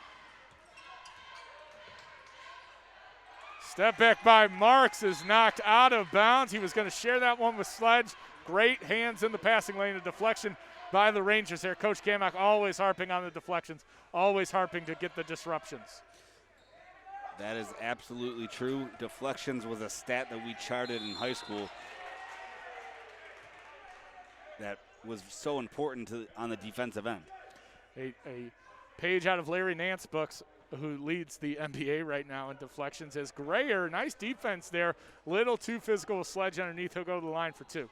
Step back by Marks is knocked out of bounds. He was going to share that one with Sledge. Great hands in the passing lane. A deflection by the Rangers there. Coach Kamak always harping on the deflections, always harping to get the disruptions. That is absolutely true. Deflections was a stat that we charted in high school that was so important on the defensive end. A page out of Larry Nance books, who leads the NBA right now in deflections, is Grayer. Nice defense there. Little too physical with Sledge underneath. He'll go to the line for 2.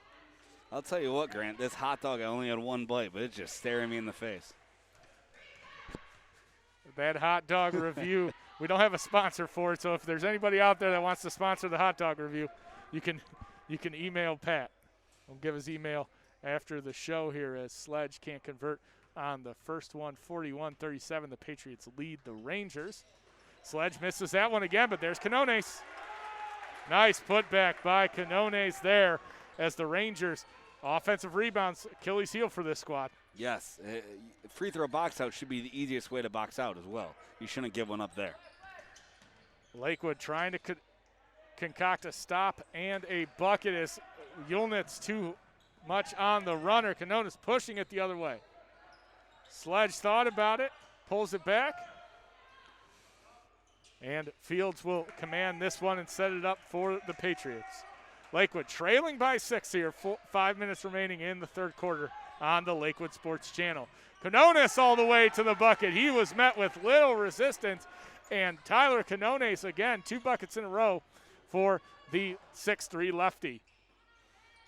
I'll tell you what, Grant, this hot dog, I only had one bite, but it's just staring me in the face. That hot dog review, we don't have a sponsor for it, so if there's anybody out there that wants to sponsor the hot dog review, you can email Pat. We'll give his email after the show here as Sledge can't convert on the first one. 41-37, the Patriots lead the Rangers. Sledge misses that one again, but there's Canones. Nice putback by Canones there as the Rangers offensive rebounds, Achilles heel for this squad. Yes, free throw box out should be the easiest way to box out as well. You shouldn't give one up there. Lakewood trying to concoct a stop and a bucket as Yulnitz too much on the runner. Canones pushing it the other way. Sledge thought about it, pulls it back. And Fields will command this one and set it up for the Patriots. Lakewood trailing by 6 here, 5 minutes remaining in the third quarter on the Lakewood Sports Channel. Canones all the way to the bucket. He was met with little resistance, and Tyler Canones, again, 2 buckets in a row for the 6'3 lefty.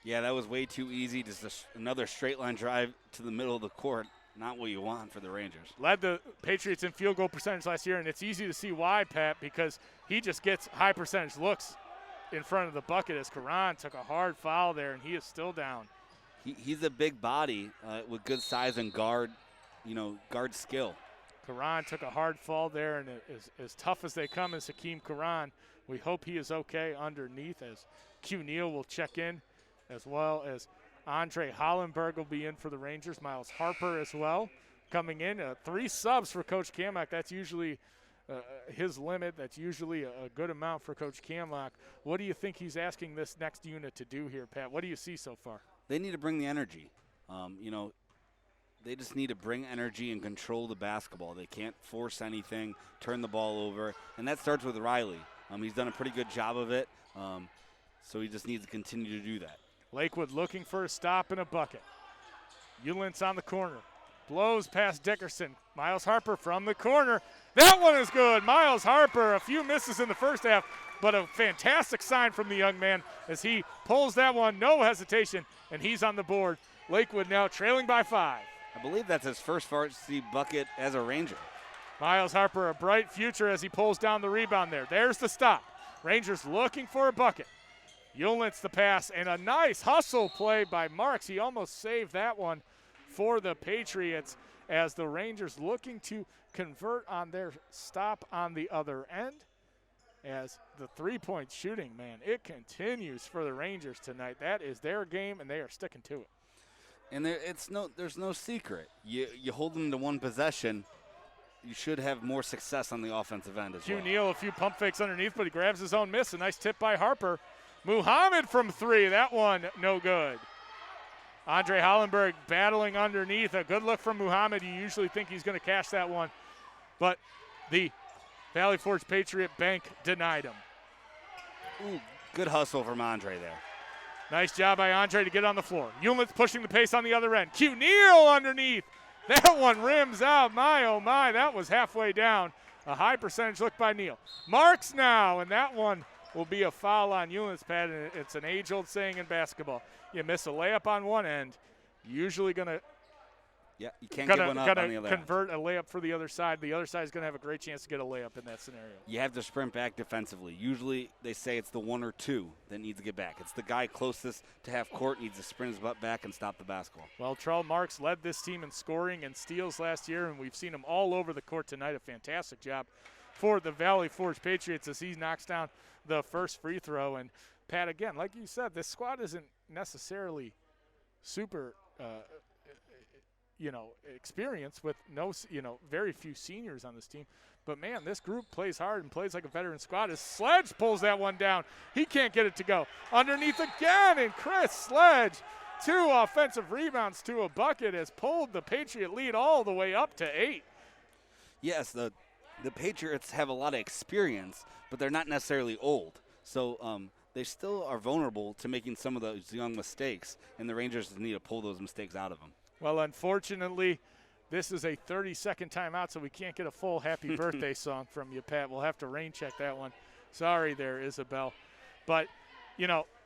Yeah, that was way too easy. Just another straight line drive to the middle of the court. Not what you want for the Rangers. Led the Patriots in field goal percentage last year, and it's easy to see why, Pat, because he just gets high percentage looks in front of the bucket as Karan took a hard foul there, and he is still down. He's a big body with good size and guard skill. Karan took a hard fall there, and as tough as they come as Hakeem Karan, we hope he is okay underneath as Q Neal will check in, as well as Andre Hollenberg will be in for the Rangers. Miles Harper as well coming in. 3 subs for Coach Kamak. That's usually his limit. That's usually a good amount for Coach Kamak. What do you think he's asking this next unit to do here, Pat? What do you see so far? They need to bring the energy. They just need to bring energy and control the basketball. They can't force anything, turn the ball over, and that starts with Riley. He's done a pretty good job of it, so he just needs to continue to do that. Lakewood looking for a stop and a bucket. Ullentz on the corner. Blows past Dickerson. Miles Harper from the corner. That one is good. Miles Harper, a few misses in the first half, but a fantastic sign from the young man as he pulls that one, no hesitation, and he's on the board. Lakewood now trailing by 5. I believe that's his first varsity bucket as a Ranger. Miles Harper, a bright future as he pulls down the rebound there. There's the stop. Rangers looking for a bucket. Ullentz the pass, and a nice hustle play by Marks. He almost saved that one for the Patriots as the Rangers looking to convert on their stop on the other end. As the three-point shooting, man, it continues for the Rangers tonight. That is their game, and they are sticking to it. And there's no secret. You hold them to one possession, you should have more success on the offensive end as well. Q Neal, a few pump fakes underneath, but he grabs his own miss. A nice tip by Harper. Muhammad from 3, that one no good. Andre Hollenberg battling underneath. A good look from Muhammad. You usually think he's going to cash that one, but the Valley Forge Patriot Bank denied him. Ooh, good hustle from Andre there. Nice job by Andre to get on the floor. Hewlett's pushing the pace on the other end. Q Neal underneath. That one rims out. My, oh, my. That was halfway down. A high percentage look by Neal. Marks now, and that one will be a foul on Hewlett's pad. And it's an age-old saying in basketball. You miss a layup on one end, usually going to Yeah, you can't give one up on the other end. Convert a layup for the other side. The other side is going to have a great chance to get a layup in that scenario. You have to sprint back defensively. Usually they say it's the one or two that needs to get back. It's the guy closest to half court needs to sprint his butt back and stop the basketball. Well, Terrell Marks led this team in scoring and steals last year, and we've seen him all over the court tonight. A fantastic job for the Valley Forge Patriots as he knocks down the first free throw. And, Pat, again, like you said, this squad isn't necessarily super experience with very few seniors on this team. But, man, this group plays hard and plays like a veteran squad as Sledge pulls that one down. He can't get it to go. Underneath again, and Chris Sledge, 2 offensive rebounds to a bucket, has pulled the Patriot lead all the way up to 8. Yes, the Patriots have a lot of experience, but they're not necessarily old. So they still are vulnerable to making some of those young mistakes, and the Rangers need to pull those mistakes out of them. Well, unfortunately, this is a 30-second timeout, so we can't get a full happy birthday song from you, Pat. We'll have to rain check that one. Sorry there, Isabel. But,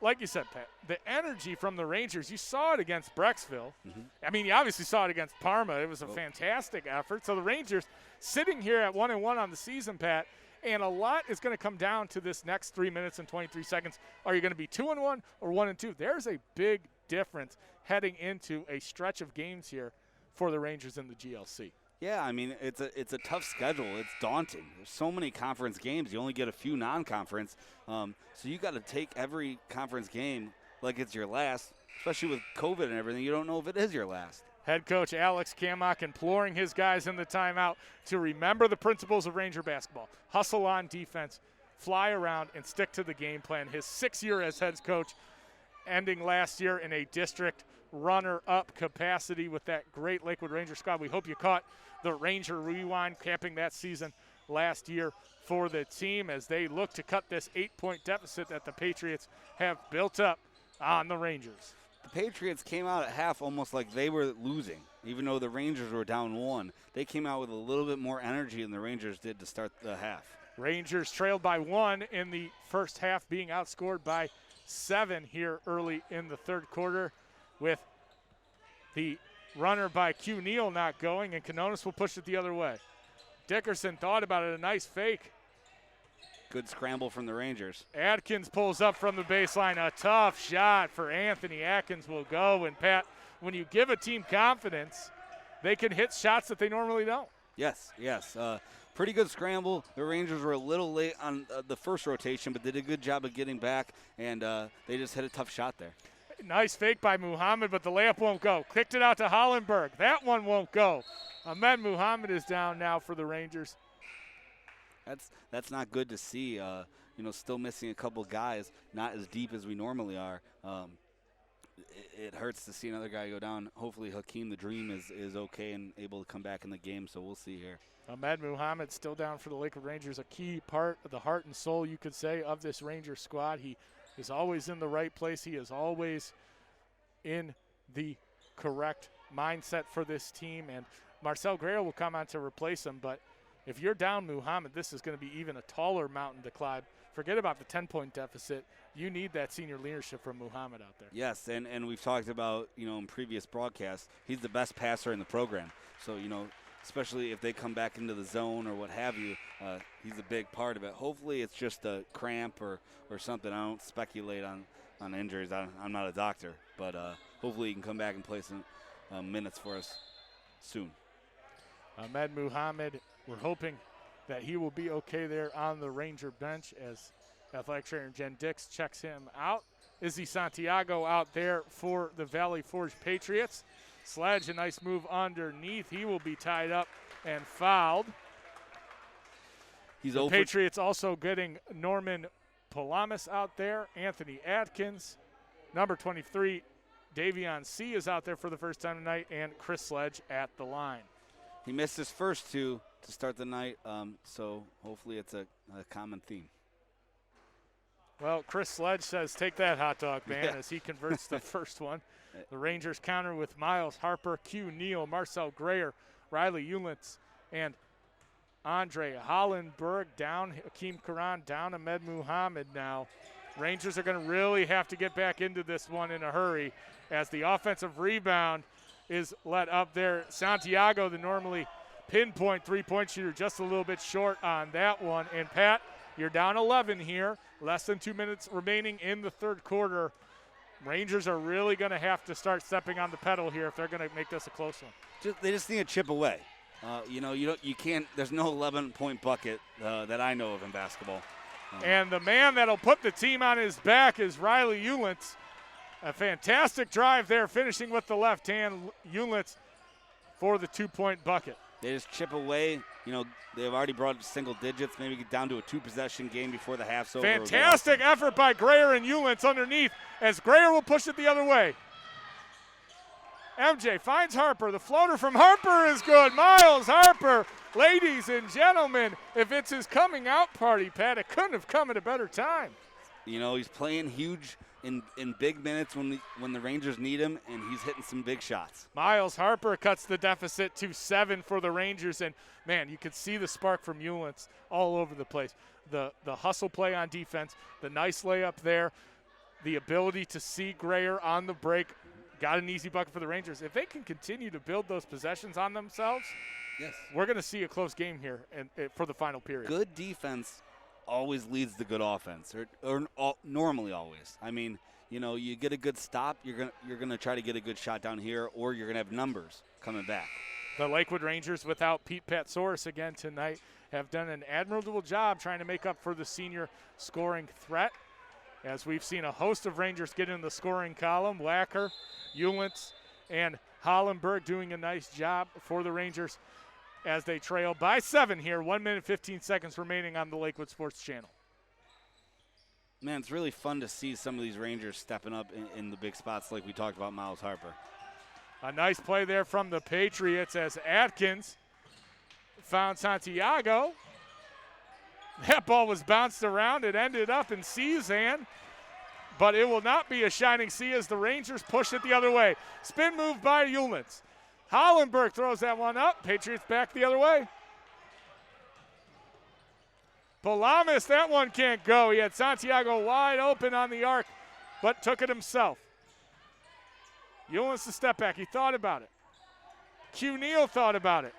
like you said, Pat, the energy from the Rangers, you saw it against Brecksville. Mm-hmm. I mean, you obviously saw it against Parma. It was a fantastic effort. So the Rangers sitting here at 1-1 on the season, Pat, and a lot is going to come down to this next 3 minutes and 23 seconds. Are you going to be 2-1 or 1-2? There's a big difference heading into a stretch of games here for the Rangers in the GLC. Yeah, I mean, it's a tough schedule. It's daunting. There's so many conference games. You only get a few non-conference. So you got to take every conference game like it's your last, especially with COVID and everything. You don't know if it is your last. Head coach Alex Kamock imploring his guys in the timeout to remember the principles of Ranger basketball. Hustle on defense, fly around, and stick to the game plan. His 6th year as head coach, ending last year in a district runner-up capacity with that great Lakewood Ranger squad. We hope you caught the Ranger Rewind capping that season last year for the team as they look to cut this 8-point deficit that the Patriots have built up on the Rangers. The Patriots came out at half almost like they were losing, even though the Rangers were down 1. They came out with a little bit more energy than the Rangers did to start the half. Rangers trailed by 1 in the first half, being outscored by 7 here early in the third quarter, with the runner by Q Neal not going, and Canonis will push it the other way. Dickerson thought about it, a nice fake. Good scramble from the Rangers. Atkins pulls up from the baseline. A tough shot for Anthony Atkins will go. And, Pat, when you give a team confidence, they can hit shots that they normally don't. Yes. Pretty good scramble. The Rangers were a little late on the first rotation, but did a good job of getting back, and they just hit a tough shot there. Nice fake by Muhammad, but the layup won't go. Kicked it out to Hollenberg. That one won't go. Ahmed Muhammad is down now for the Rangers. That's not good to see. Still missing a couple guys, not as deep as we normally are. It hurts to see another guy go down. Hopefully Hakeem the Dream is okay and able to come back in the game, so we'll see here. Ahmed Muhammad still down for the Lakewood Rangers, a key part of the heart and soul, you could say, of this Ranger squad. He is always in the right place. He is always in the correct mindset for this team, and Marcel Grail will come on to replace him, but if you're down Muhammad, this is going to be even a taller mountain to climb. Forget about the 10-point deficit. You need that senior leadership from Muhammad out there. Yes, and we've talked about, in previous broadcasts, he's the best passer in the program. So, especially if they come back into the zone or what have you, he's a big part of it. Hopefully it's just a cramp or something. I don't speculate on injuries. I'm not a doctor. But hopefully he can come back and play some minutes for us soon. Ahmed Muhammad, we're hoping that he will be okay there on the Ranger bench as athletic trainer Jen Dix checks him out. Izzy Santiago out there for the Valley Forge Patriots. Sledge, a nice move underneath. He will be tied up and fouled. The Patriots also getting Norman Palamas out there. Anthony Atkins. Number 23, Davion C. is out there for the first time tonight, and Chris Sledge at the line. He missed his first 2 to start the night, so hopefully it's a common theme. Well, Chris Sledge says, take that, hot dog man, as he converts the first one. The Rangers counter with Miles Harper, Q Neal, Marcel Grayer, Riley Ulitz, and Andre Hollenberg down, Hakeem Karan down, Ahmed Muhammad now. Rangers are going to really have to get back into this one in a hurry as the offensive rebound is let up there. Santiago, the normally pinpoint three-point shooter, just a little bit short on that one. And Pat, you're down 11 here, less than 2 minutes remaining in the third quarter. Rangers are really going to have to start stepping on the pedal here if they're going to make this a close one. They just need to chip away. You can't. There's no 11-point bucket that I know of in basketball. And the man that'll put the team on his back is Riley Ulitz. A fantastic drive there, finishing with the left hand. Ulitz for the 2-point bucket. They just chip away. They've already brought single digits, maybe get down to a 2-possession game before the half's over. Fantastic effort by Grayer and Ulitz underneath as Grayer will push it the other way. MJ finds Harper. The floater from Harper is good. Miles Harper, ladies and gentlemen, if it's his coming out party, Pat, it couldn't have come at a better time. He's playing huge in big minutes when the Rangers need him, and he's hitting some big shots. Miles Harper cuts the deficit to 7 for the Rangers, and, man, you could see the spark from Ulitz all over the place. The hustle play on defense, the nice layup there, the ability to see Grayer on the break. Got an easy bucket for the Rangers. If they can continue to build those possessions on themselves, yes, we're going to see a close game here for the final period. Good defense always leads to good offense, or normally always. I mean, you get a good stop, you're gonna try to get a good shot down here, or you're gonna have numbers coming back. The Lakewood Rangers, without Pete Patsoris again tonight, have done an admirable job trying to make up for the senior scoring threat. As we've seen a host of Rangers get in the scoring column, Wacker, Ulitz, and Hollenberg doing a nice job for the Rangers as they trail by 7 here. 1 minute, 15 seconds remaining on the Lakewood Sports Channel. Man, it's really fun to see some of these Rangers stepping up in the big spots like we talked about Miles Harper. A nice play there from the Patriots as Atkins found Santiago. That ball was bounced around. It ended up in C's hand, but it will not be a shining C as the Rangers push it the other way. Spin move by Ulitz. Hollenberg throws that one up. Patriots back the other way. Palamas, that one can't go. He had Santiago wide open on the arc, but took it himself. Ulitz the step back. He thought about it. Q Neal thought about it.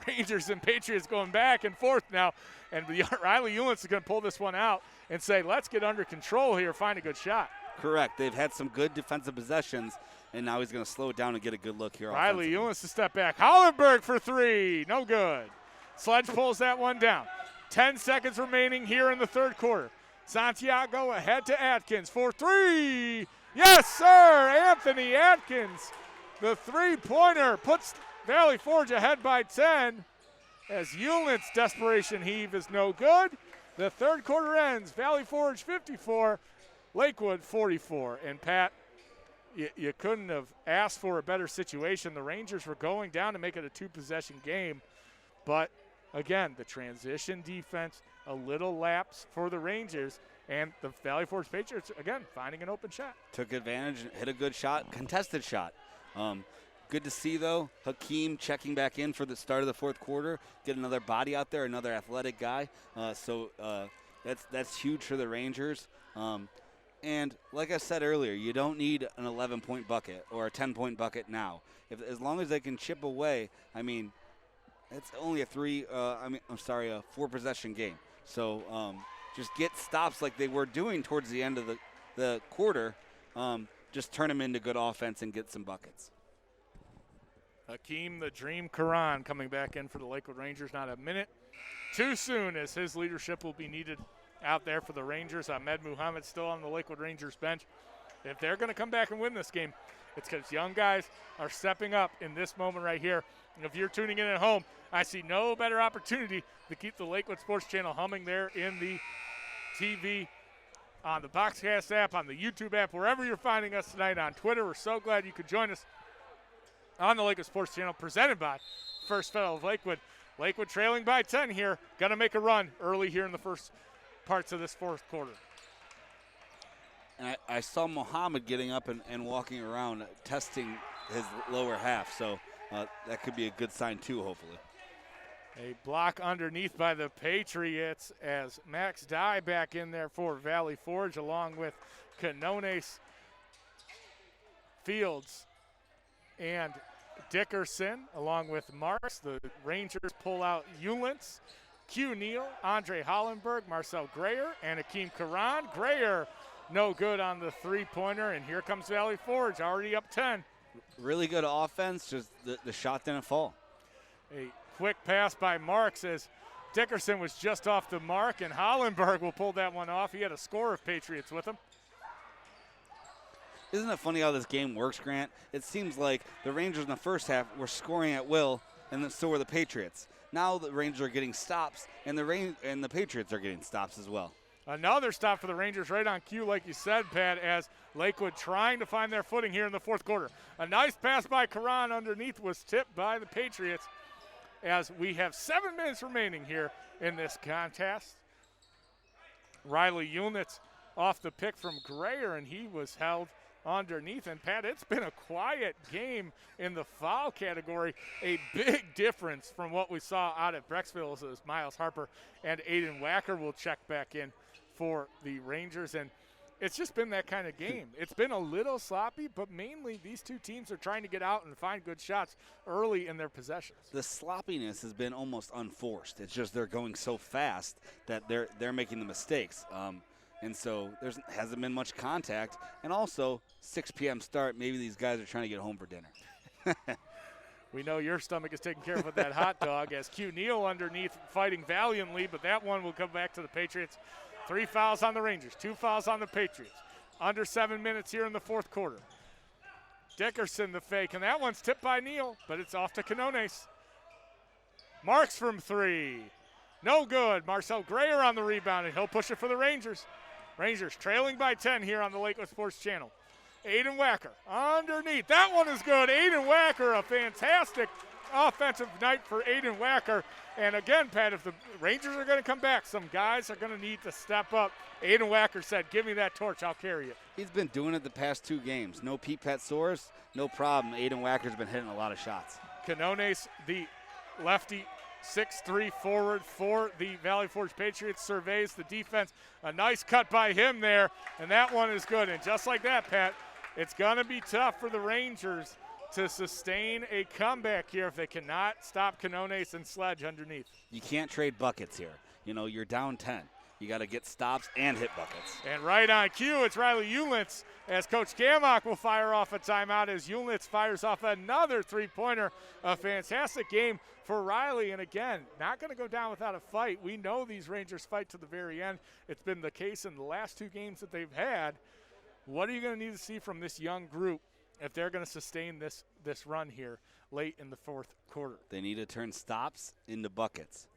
Rangers and Patriots going back and forth now, and Riley Ulitz is going to pull this one out and say, let's get under control here, find a good shot. Correct. They've had some good defensive possessions, and now he's going to slow it down and get a good look here. Riley Ulitz to step back. Hollenberg for 3. No good. Sledge pulls that one down. 10 seconds remaining here in the third quarter. Santiago ahead to Atkins for 3. Yes, sir. Anthony Atkins. The three-pointer puts Valley Forge ahead by 10 as Ulitz's desperation heave is no good. The third quarter ends. Valley Forge 54, Lakewood 44. And Pat, you couldn't have asked for a better situation. The Rangers were going down to make it a 2-possession game. But, again, the transition defense, a little lapse for the Rangers. And the Valley Forge Patriots, again, finding an open shot. Took advantage, hit a good shot, contested shot. Good to see, though, Hakeem checking back in for the start of the fourth quarter. Get another body out there, another athletic guy. So that's huge for the Rangers. And like I said earlier, you don't need an 11-point bucket or a 10-point bucket now. As long as they can chip away, I mean, it's only a 4-possession game. So just get stops like they were doing towards the end of the quarter. Just turn them into good offense and get some buckets. Hakeem the Dream Karan coming back in for the Lakewood Rangers. Not a minute too soon as his leadership will be needed out there for the Rangers. Ahmed Muhammad still on the Lakewood Rangers bench. If they're going to come back and win this game, it's because young guys are stepping up in this moment right here. And if you're tuning in at home, I see no better opportunity to keep the Lakewood Sports Channel humming there in the TV, on the Boxcast app, on the YouTube app, wherever you're finding us tonight on Twitter. We're so glad you could join us on the Lakewood Sports Channel, presented by First Federal of Lakewood. Lakewood trailing by 10 here. Got to make a run early here in the first parts of this fourth quarter. And I saw Mohammed getting up and walking around, testing his lower half. So that could be a good sign too, hopefully. A block underneath by the Patriots as Max Dye back in there for Valley Forge along with Canones, Fields, and Dickerson along with Marks. The Rangers pull out Eulentz, Q Neal, Andre Hollenberg, Marcel Grayer, and Akeem Karan. Grayer no good on the three-pointer, and here comes Valley Forge already up 10. Really good offense, just the shot didn't fall. A quick pass by Marks as Dickerson was just off the mark, and Hollenberg will pull that one off. He had a score of Patriots with him. Isn't it funny how this game works, Grant? It seems like the Rangers in the first half were scoring at will, and then so were the Patriots. Now the Rangers are getting stops, and the Patriots are getting stops as well. Another stop for the Rangers right on cue, like you said, Pat, as Lakewood trying to find their footing here in the fourth quarter. A nice pass by Karan underneath was tipped by the Patriots as we have 7 minutes remaining here in this contest. Riley Eulentz off the pick from Grayer, and he was held underneath. And, Pat, it's been a quiet game in the foul category, a big difference from what we saw out at Brecksville as Miles Harper and Aiden Wacker will check back in for the Rangers. And it's just been that kind of game. It's been a little sloppy, but mainly these two teams are trying to get out and find good shots early in their possessions. The sloppiness has been almost unforced. It's just they're going so fast that they're making the mistakes. And so there hasn't been much contact. And also, 6 p.m. start, maybe these guys are trying to get home for dinner. We know your stomach is taken care of with that hot dog as Q Neal underneath fighting valiantly, but that one will come back to the Patriots. 3 fouls on the Rangers, 2 fouls on the Patriots. Under 7 minutes here in the fourth quarter. Dickerson the fake, and that one's tipped by Neal, but it's off to Canones. Marks from 3. No good. Marcel Grayer on the rebound, and he'll push it for the Rangers. Rangers trailing by 10 here on the Lakewood Sports Channel. Aiden Wacker underneath. That one is good. Aiden Wacker, a fantastic offensive night for Aiden Wacker. And again, Pat, if the Rangers are going to come back, some guys are going to need to step up. Aiden Wacker said, give me that torch, I'll carry it. He's been doing it the past 2 games. No Pete Petsource, no problem. Aiden Wacker's been hitting a lot of shots. Canones, the lefty, 6'3" forward for the Valley Forge Patriots, surveys the defense. A nice cut by him there, and that one is good. And just like that, Pat, it's going to be tough for the Rangers to sustain a comeback here if they cannot stop Canones and Sledge underneath. You can't trade buckets here. You know, you're down 10. You got to get stops and hit buckets. And right on cue, it's Riley Eulentz as Coach Gamock will fire off a timeout as Eulentz fires off another three-pointer. A fantastic game for Riley. And again, not going to go down without a fight. We know these Rangers fight to the very end. It's been the case in the last 2 games that they've had. What are you going to need to see from this young group if they're going to sustain this run here late in the fourth quarter? They need to turn stops into buckets.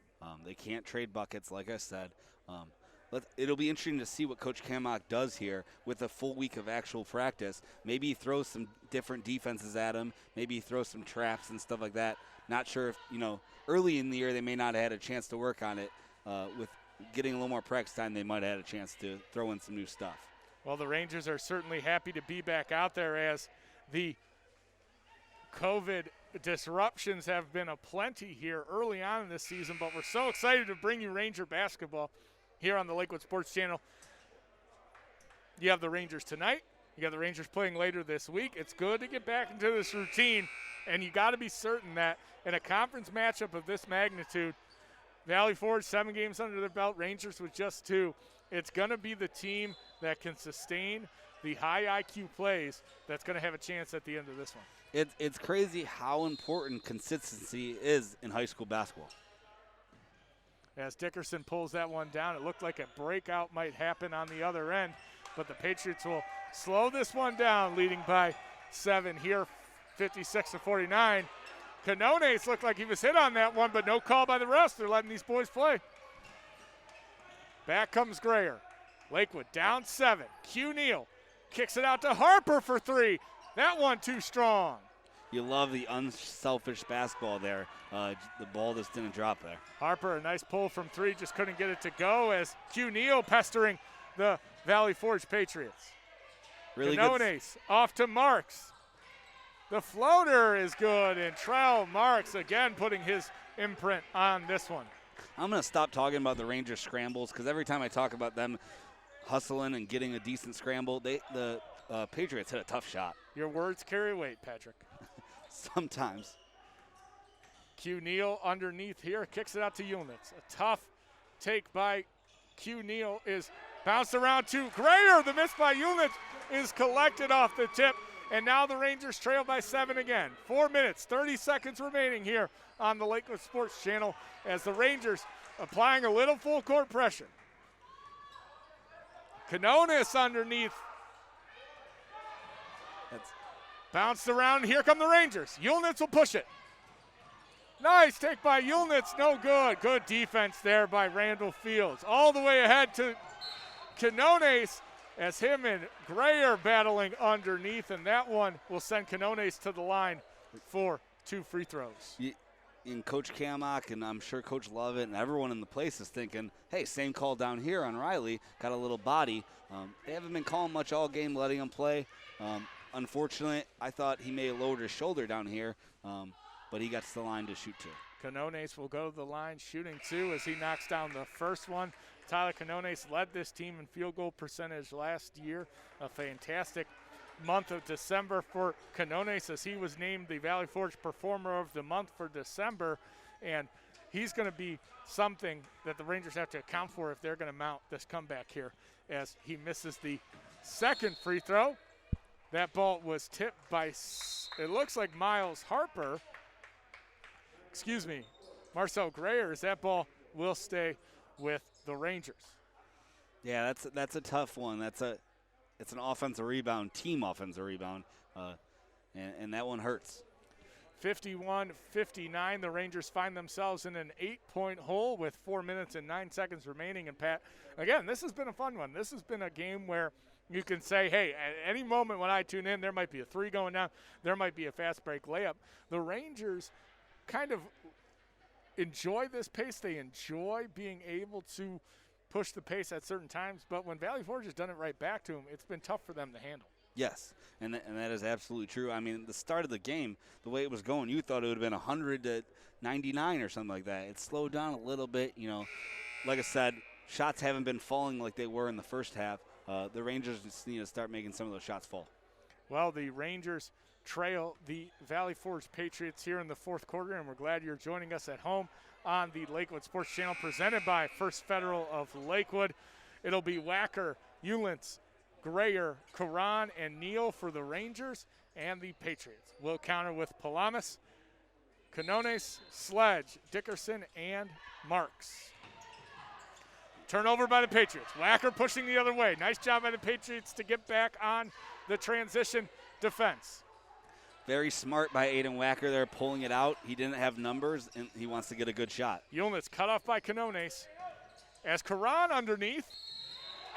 They can't trade buckets, like I said. It'll be interesting to see what Coach Gamock does here with a full week of actual practice. Maybe he throws some different defenses at him. Maybe he throws some traps and stuff like that. Not sure if, early in the year they may not have had a chance to work on it. With getting a little more practice time, they might have had a chance to throw in some new stuff. Well, the Rangers are certainly happy to be back out there as the COVID disruptions have been aplenty here early on in this season, but we're so excited to bring you Ranger basketball here on the Lakewood Sports Channel. You have the Rangers tonight. You got the Rangers playing later this week. It's good to get back into this routine, and you got to be certain that in a conference matchup of this magnitude, Valley Forge 7 games under their belt, Rangers with just 2, it's going to be the team that can sustain the high IQ plays that's going to have a chance at the end of this one. It's crazy how important consistency is in high school basketball. As Dickerson pulls that one down, it looked like a breakout might happen on the other end, but the Patriots will slow this one down, leading by 7 here, 56-49. Canones looked like he was hit on that one, but no call by the refs. They're letting these boys play. Back comes Grayer. Lakewood down 7. Q Neal kicks it out to Harper for 3. That one too strong. you love the unselfish basketball there. The ball just didn't drop there. Harper, a nice pull from three, just couldn't get it to go as Q Neal pestering the Valley Forge Patriots. Really Canones off to Marks. The floater is good, and Trell Marks again putting his imprint on this one. I'm going to stop talking about the Rangers scrambles because every time I talk about them hustling and getting a decent scramble, the Patriots hit a tough shot. Your words carry weight, Patrick. Sometimes. Q Neal underneath here, kicks it out to Yulnitz. A tough take by Q Neal is bounced around to Grayer. The miss by Yulnitz is collected off the tip, and now the Rangers trail by 7 again. 4 minutes, 30 seconds remaining here on the Lakewood Sports Channel as the Rangers applying a little full court pressure. Canones underneath. That's bounced around. Here come the Rangers. Yulnitz will push it. Nice take by Yulnitz. No good. Good defense there by Randall Fields. All the way ahead to Canones as him and Grayer battling underneath, and that one will send Canones to the line for 2 free throws. And Coach Kamak and I'm sure Coach Lovett and everyone in the place is thinking, hey, same call down here on Riley, got a little body. They haven't been calling much all game, letting him play. Unfortunately, I thought he may have lowered his shoulder down here, but he got to the line to shoot 2. Canones will go to the line shooting 2 as he knocks down the first one. Tyler Canones led this team in field goal percentage last year. A fantastic month of December for Canones as he was named the Valley Forge Performer of the Month for December. And he's going to be something that the Rangers have to account for if they're going to mount this comeback here as he misses the second free throw. That ball was tipped by, it looks like Miles Harper. Excuse me, Marcel Grayer, as that ball will stay with the Rangers. Yeah, that's a tough one. It's an offensive rebound, team offensive rebound, and that one hurts. 51-59, the Rangers find themselves in an 8-point hole with 4 minutes and 9 seconds remaining. And Pat, again, this has been a fun one. This has been a game where you can say, hey, at any moment when I tune in, there might be a 3 going down, there might be a fast break layup. The Rangers kind of enjoy this pace. They enjoy being able to push the pace at certain times, but when Valley Forge has done it right back to them, it's been tough for them to handle. Yes, and that is absolutely true. I mean, the start of the game, the way it was going, you thought it would have been 100-99 or something like that. It slowed down a little bit. You know, like I said, shots haven't been falling like they were in the first half. The Rangers just need to start making some of those shots fall. Well, the Rangers trail the Valley Forge Patriots here in the fourth quarter, and we're glad you're joining us at home on the Lakewood Sports Channel, presented by First Federal of Lakewood. It'll be Wacker, Yulnitz, Grayer, Karan, and Neal for the Rangers, and the Patriots will counter with Palamas, Canones, Sledge, Dickerson, and Marks. Turnover by the Patriots. Wacker pushing the other way. Nice job by the Patriots to get back on the transition defense. Very smart by Aiden Wacker there, pulling it out. He didn't have numbers, and he wants to get a good shot. Yulnitz cut off by Canones. As Karan underneath.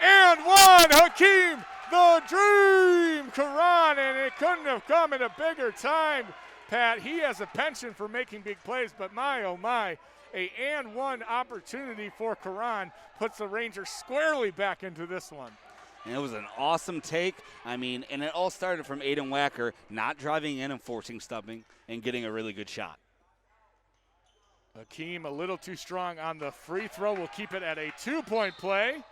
And one, Hakeem the Dream Karan, and it couldn't have come at a bigger time, Pat. He has a penchant for making big plays, but my, oh my, a and one opportunity for Karan puts the Rangers squarely back into this one. And it was an awesome take. I mean, and it all started from Aiden Wacker not driving in and forcing stumping and getting a really good shot. Hakeem a little too strong on the free throw. Will keep it at a 2-point play.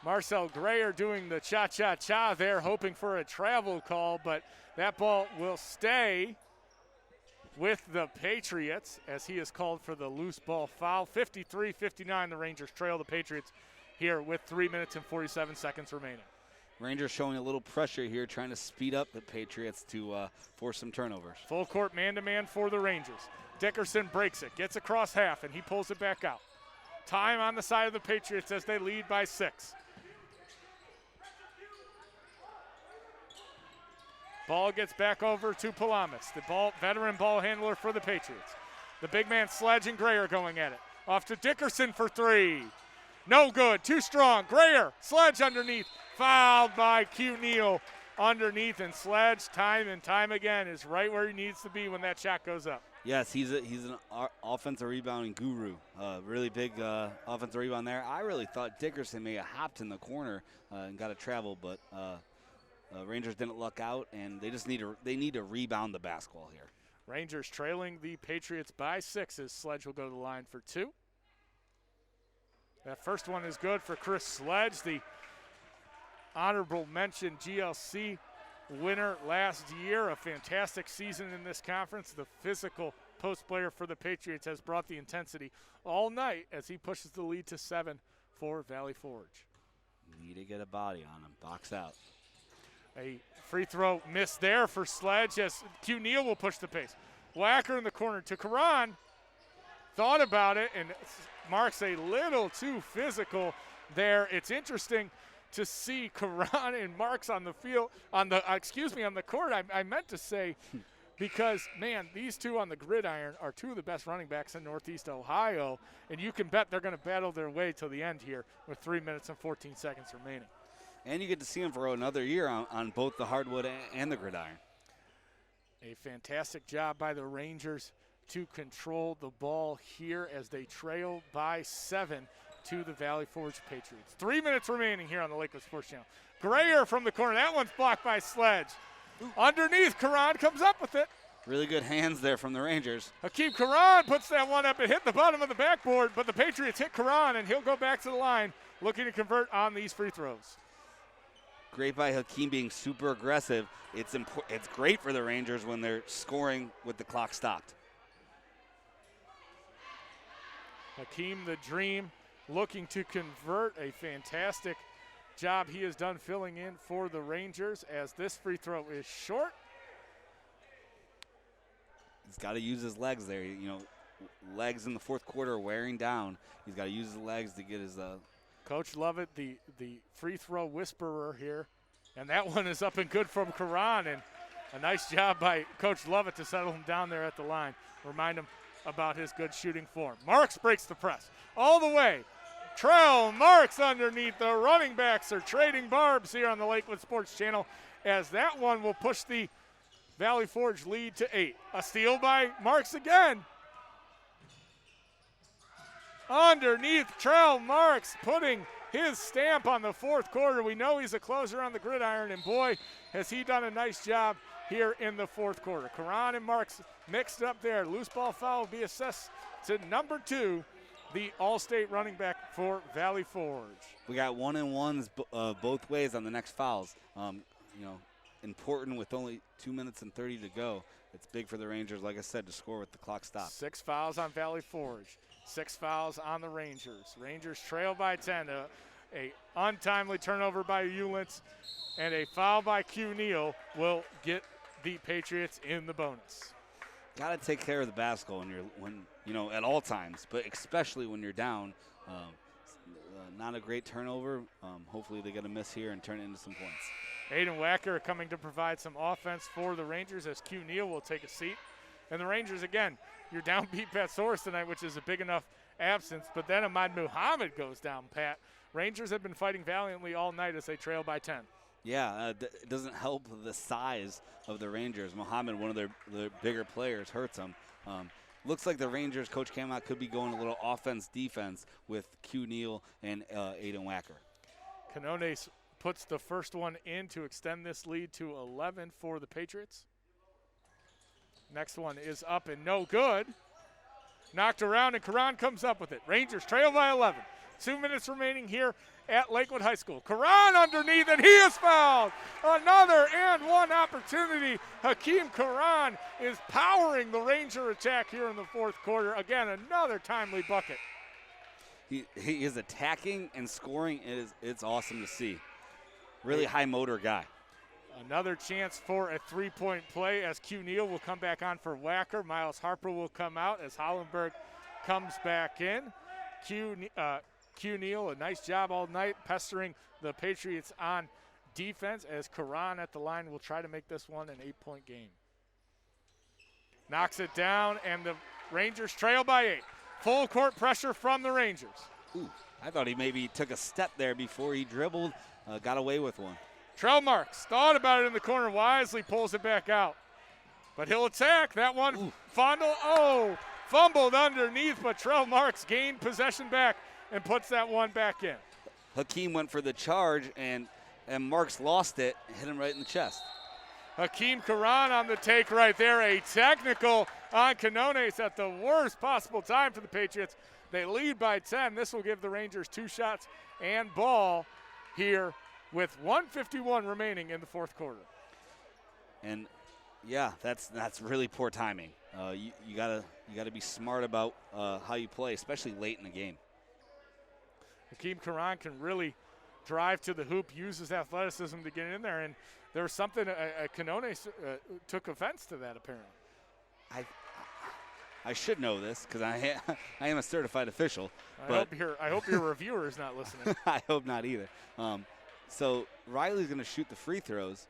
Marcel Grayer doing the cha-cha-cha there, hoping for a travel call, but that ball will stay with the Patriots as he is called for the loose ball foul. 53-59, the Rangers trail the Patriots here with 3 minutes and 47 seconds remaining. Rangers showing a little pressure here, trying to speed up the Patriots to force some turnovers. Full court man-to-man for the Rangers. Dickerson breaks it, gets across half, and he pulls it back out. Time on the side of the Patriots as they lead by 6. Ball gets back over to Palamas, the veteran ball handler for the Patriots. The big man Sledge and Grayer going at it. Off to Dickerson for 3. No good, too strong. Grayer, Sledge underneath, fouled by Q Neal underneath, and Sledge time and time again is right where he needs to be when that shot goes up. Yes, he's an offensive rebounding guru. Really big offensive rebound there. I really thought Dickerson may have hopped in the corner and got a travel, but Rangers didn't luck out, and they need to rebound the basketball here. Rangers trailing the Patriots by 6 as Sledge will go to the line for 2. That first one is good for Chris Sledge, the honorable mention GLC winner last year. A fantastic season in this conference. The physical post player for the Patriots has brought the intensity all night as he pushes the lead to 7 for Valley Forge. Need to get a body on him. Box out. A free throw miss there for Sledge as Q Neal will push the pace. Wacker in the corner to Karan. Thought about it and marks a little too physical there. It's interesting to see Karan and Marks on the field, on the court, I meant to say, because, man, these two on the gridiron are two of the best running backs in Northeast Ohio, and you can bet they're going to battle their way till the end here with 3 minutes and 14 seconds remaining. And you get to see him for another year on both the hardwood and the gridiron. A fantastic job by the Rangers to control the ball here as they trail by 7 to the Valley Forge Patriots. 3 minutes remaining here on the Lakewood Sports Channel. Grayer from the corner. That one's blocked by Sledge. Underneath, Karan comes up with it. Really good hands there from the Rangers. Hakeem Karan puts that one up and hit the bottom of the backboard, but the Patriots hit Karan, and he'll go back to the line looking to convert on these free throws. Great by Hakeem being super aggressive. It's great for the Rangers when they're scoring with the clock stopped. Hakeem the Dream looking to convert. A fantastic job he has done filling in for the Rangers as this free throw is short. He's got to use his legs there. You know, legs in the fourth quarter are wearing down. He's got to use his legs to get his Coach Lovett, the free throw whisperer here. And that one is up and good from Karan. And a nice job by Coach Lovett to settle him down there at the line. Remind him about his good shooting form. Marks breaks the press all the way. Trell Marks underneath. The running backs are trading barbs here on the Lakewood Sports Channel as that one will push the Valley Forge lead to 8. A steal by Marks again. Underneath, Trell Marks putting his stamp on the fourth quarter. We know he's a closer on the gridiron, and boy, has he done a nice job here in the fourth quarter. Karan and Marks mixed up there. Loose ball foul will be assessed to number 2, the All-State running back for Valley Forge. We got 1-and-1s both ways on the next fouls. Important with only 2 minutes and 30 to go. It's big for the Rangers, like I said, to score with the clock stopped. 6 fouls on Valley Forge. 6 fouls on the Rangers. Rangers trail by 10. A untimely turnover by Ullentz and a foul by Q Neal will get the Patriots in the bonus. Got to take care of the basketball when at all times, but especially when you're down. Not a great turnover. Hopefully they get a miss here and turn it into some points. Aiden Wacker coming to provide some offense for the Rangers as Q Neal will take a seat. And the Rangers, again, you're down Pete Patsoris tonight, which is a big enough absence. But then Ahmad Muhammad goes down, Pat. Rangers have been fighting valiantly all night as they trail by 10. Yeah, it doesn't help the size of the Rangers. Muhammad, one of their bigger players, hurts them. Looks like the Rangers, Coach Camelot, could be going a little offense-defense with Q Neal and Aiden Wacker. Canones puts the first one in to extend this lead to 11 for the Patriots. Next one is up and no good. Knocked around and Karan comes up with it. Rangers trail by 11. 2 minutes remaining here at Lakewood High School. Karan underneath and he is fouled. Another and one opportunity. Hakeem Karan is powering the Ranger attack here in the fourth quarter. Again, another timely bucket. He is attacking and scoring. It's awesome to see. Really high motor guy. Another chance for a three-point play as Q Neal will come back on for Wacker. Miles Harper will come out as Hollenberg comes back in. Q Neal, a nice job all night pestering the Patriots on defense as Karan at the line will try to make this one an 8-point game. Knocks it down and the Rangers trail by 8. Full court pressure from the Rangers. Ooh, I thought he maybe took a step there before he dribbled, got away with one. Trell Marks thought about it in the corner, wisely pulls it back out. But he'll attack. That one, fumbled underneath, but Trell Marks gained possession back and puts that one back in. Hakeem went for the charge, and Marks lost it and hit him right in the chest. Hakeem Karan on the take right there. A technical on Canones at the worst possible time for the Patriots. They lead by 10. This will give the Rangers 2 shots and ball here with 1:51 remaining in the fourth quarter. And yeah, that's really poor timing. You gotta be smart about how you play, especially late in the game. Hakeem Karan can really drive to the hoop, uses athleticism to get in there, and there's something Canones took offense to that apparently. I should know this because I am a certified official. I hope your reviewer is not listening. I hope not either. So Riley's going to shoot the free throws,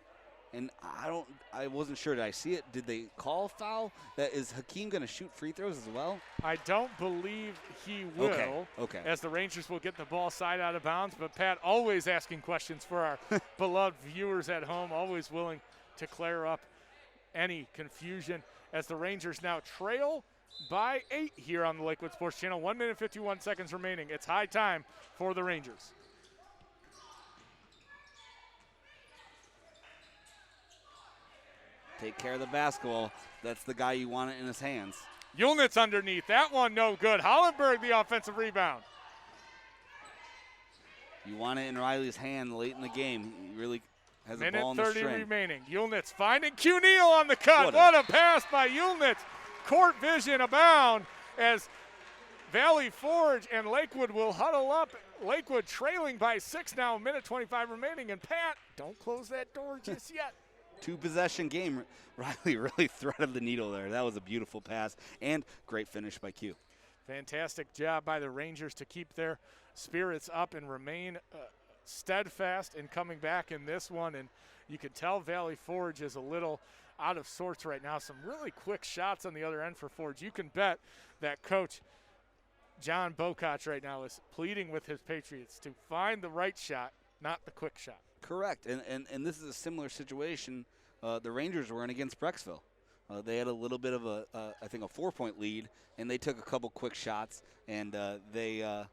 and I wasn't sure. Did I see it? Did they call foul? Is Hakeem going to shoot free throws as well? I don't believe he will. Okay. As the Rangers will get the ball side out of bounds. But Pat, always asking questions for our beloved viewers at home, always willing to clear up any confusion. As the Rangers now trail by 8 here on the Lakewood Sports Channel. 1 minute 51 seconds remaining. It's high time for the Rangers. Take care of the basketball. That's the guy you want it in his hands. Yulnitz underneath. That one no good. Hollenberg the offensive rebound. You want it in Riley's hand late in the game. He really has a ball in the Minute 30 string. remaining. Yulnitz finding Q Neal on the cut. What a pass by Yulnitz. Court vision abound as Valley Forge and Lakewood will huddle up. Lakewood trailing by 6 now, minute 25 remaining. And Pat, don't close that door just yet. 2-possession game. Riley really threaded the needle there. That was a beautiful pass and great finish by Q. Fantastic job by the Rangers to keep their spirits up and remain steadfast in coming back in this one. And you can tell Valley Forge is a little out of sorts right now. Some really quick shots on the other end for Forge. You can bet that coach John Bokach right now is pleading with his Patriots to find the right shot, not the quick shot. Correct, and this is a similar situation the Rangers were in against Brecksville. They had a little bit of I think a 4-point lead, and they took a couple quick shots, and it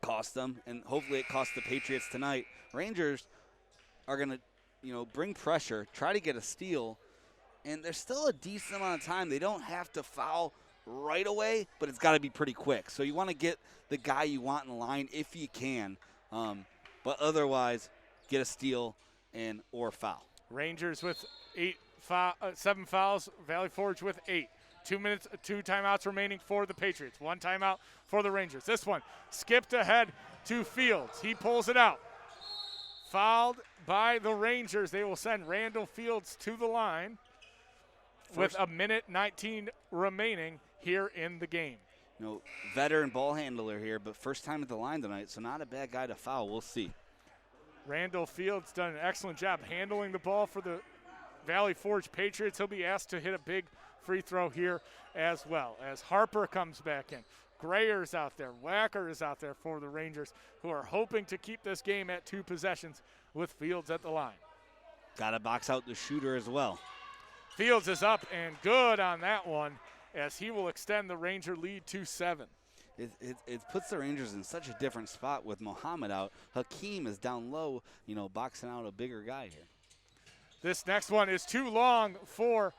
cost them, and hopefully it cost the Patriots tonight. Rangers are going to, bring pressure, try to get a steal, and there's still a decent amount of time. They don't have to foul right away, but it's got to be pretty quick. So you want to get the guy you want in the line if you can. But otherwise, get a steal or foul. Rangers with 7 fouls. Valley Forge with 8. 2 minutes, 2 timeouts remaining for the Patriots. 1 timeout for the Rangers. This one skipped ahead to Fields. He pulls it out. Fouled by the Rangers. They will send Randall Fields to the line with a minute 19 remaining here in the game. Veteran ball handler here, but first time at the line tonight, so not a bad guy to foul. We'll see. Randall Fields done an excellent job handling the ball for the Valley Forge Patriots. He'll be asked to hit a big free throw here as well. As Harper comes back in. Grayer's out there. Wacker is out there for the Rangers, who are hoping to keep this game at 2 possessions with Fields at the line. Got to box out the shooter as well. Fields is up and good on that one, as he will extend the Ranger lead to 7. It puts the Rangers in such a different spot with Muhammad out. Hakeem is down low, boxing out a bigger guy here. This next one is too long for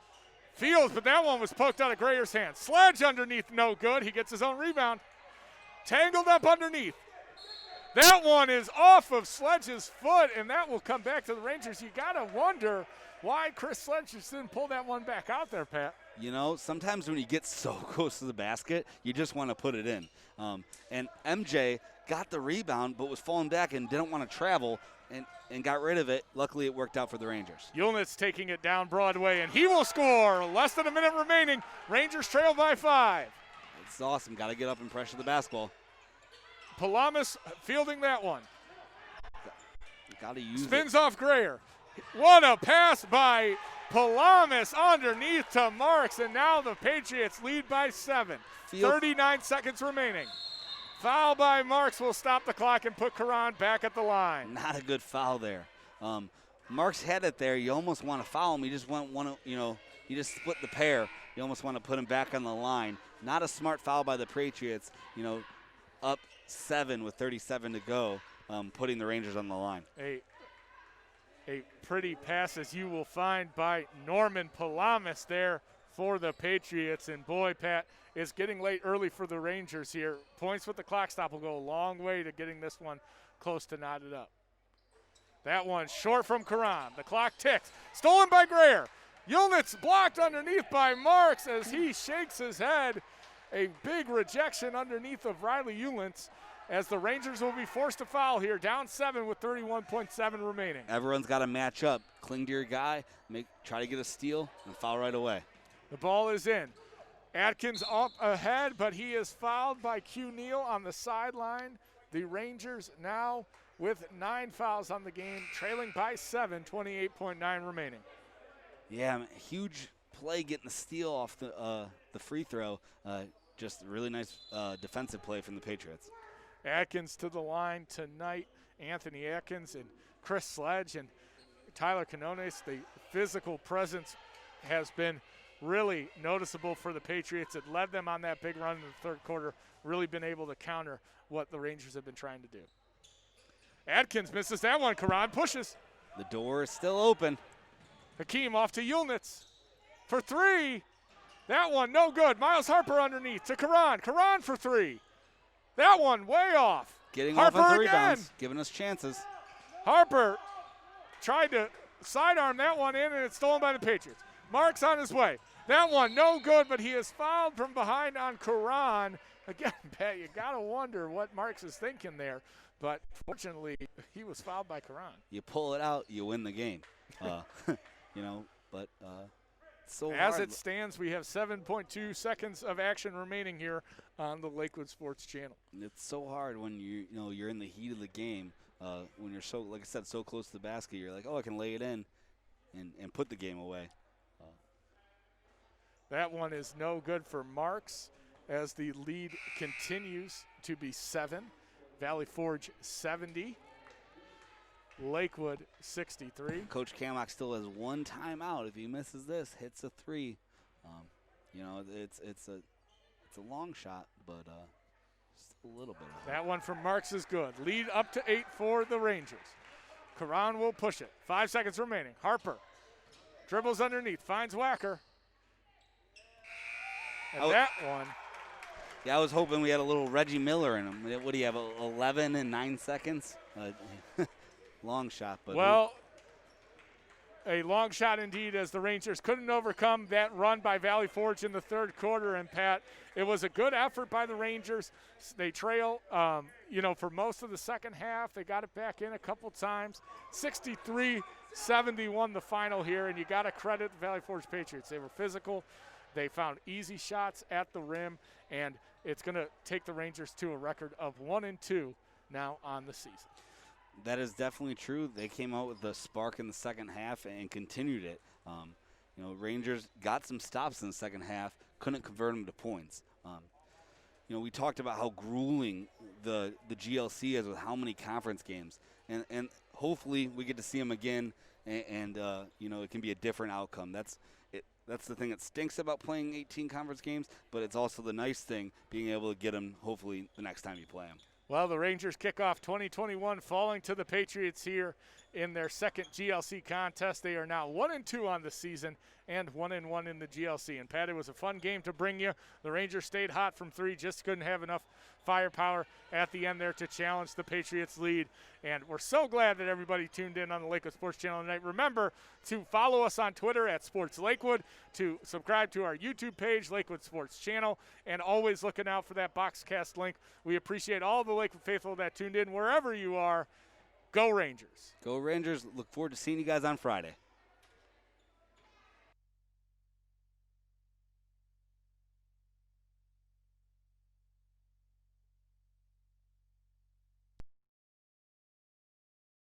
Fields, but that one was poked out of Grayer's hand. Sledge underneath, no good. He gets his own rebound. Tangled up underneath. That one is off of Sledge's foot, and that will come back to the Rangers. You got to wonder why Chris Sledge just didn't pull that one back out there, Pat. Sometimes when you get so close to the basket, you just want to put it in. And MJ got the rebound but was falling back and didn't want to travel and got rid of it. Luckily, it worked out for the Rangers. Yulnitz taking it down Broadway, and he will score. Less than a minute remaining. Rangers trail by 5. It's awesome. Got to get up and pressure the basketball. Palamas fielding that one. Got to use Spins off Grayer. What a pass by Palamas underneath to Marks, and now the Patriots lead by 7. 39 seconds remaining. Foul by Marks will stop the clock and put Karan back at the line. Not a good foul there. Marks had it there. You almost want to foul him. You just want to, you just split the pair. You almost want to put him back on the line. Not a smart foul by the Patriots. Up 7 with 37 to go, putting the Rangers on the line. A pretty pass, as you will find, by Norman Palamas there for the Patriots. And boy, Pat, it's getting late early for the Rangers here. Points with the clock stop will go a long way to getting this one close to knotted up. That one short from Karan. The clock ticks. Stolen by Greer. Yulnitz blocked underneath by Marks as he shakes his head. A big rejection underneath of Riley Yulnitz, as the Rangers will be forced to foul here, down 7 with 31.7 remaining. Everyone's got to match up. Cling to your guy, try to get a steal, and foul right away. The ball is in. Atkins up ahead, but he is fouled by Q Neal on the sideline. The Rangers now with 9 fouls on the game, trailing by 7, 28.9 remaining. Yeah, huge play getting the steal off the free throw. Just really nice defensive play from the Patriots. Atkins to the line tonight. Anthony Atkins and Chris Sledge and Tyler Canones. The physical presence has been really noticeable for the Patriots. It led them on that big run in the third quarter, really been able to counter what the Rangers have been trying to do. Atkins misses that one. Karan pushes. The door is still open. Hakeem off to Yulnitz for 3. That one no good. Miles Harper underneath to Karan. Karan for 3. That one way off. Getting Harper off on the again. rebounds, giving us chances. Harper tried to sidearm that one in, and it's stolen by the Patriots. Marks on his way. That one no good, but he is fouled from behind on Karan. Again, Pat, you got to wonder what Marks is thinking there. But fortunately, he was fouled by Karan. You pull it out, you win the game. But so as hard. it stands, we have 7.2 seconds of action remaining here on the Lakewood Sports Channel. It's so hard when you're in the heat of the game. When you're so, like I said, so close to the basket, you're like, oh, I can lay it in and put the game away. That one is no good for Marks as the lead continues to be 7. Valley Forge 70. Lakewood 63. Coach Kamak still has 1 timeout. If he misses this, hits a 3. It's a long shot, but just a little bit of that one from Marks is good. Lead up to 8 for the Rangers. Karan will push it. 5 seconds remaining. Harper dribbles underneath, finds Wacker. And that one. Yeah, I was hoping we had a little Reggie Miller in him. What do you have, 11 and 9 seconds? Long shot. But well, a long shot indeed, as the Rangers couldn't overcome that run by Valley Forge in the third quarter. And, Pat, it was a good effort by the Rangers. They trail, for most of the second half. They got it back in a couple times. 63-71 the final here, and you got to credit the Valley Forge Patriots. They were physical. They found easy shots at the rim, and it's going to take the Rangers to a record of 1-2 now on the season. That is definitely true. They came out with the spark in the second half and continued it. Rangers got some stops in the second half, couldn't convert them to points. We talked about how grueling the GLC is with how many conference games, and hopefully we get to see them again, and it can be a different outcome. That's the thing that stinks about playing 18 conference games, but it's also the nice thing being able to get them hopefully the next time you play them. Well, the Rangers kick off 2021 falling to the Patriots here in their second GLC contest. They are now 1-2 on the season and 1-1 in the GLC. And, Pat, it was a fun game to bring you. The Rangers stayed hot from 3, just couldn't have enough firepower at the end there to challenge the Patriots' lead. And we're so glad that everybody tuned in on the Lakewood Sports Channel tonight. Remember to follow us on Twitter at Sports Lakewood, to subscribe to our YouTube page, Lakewood Sports Channel, and always looking out for that Boxcast link. We appreciate all the Lakewood faithful that tuned in wherever you are. Go Rangers. Go Rangers. Look forward to seeing you guys on Friday.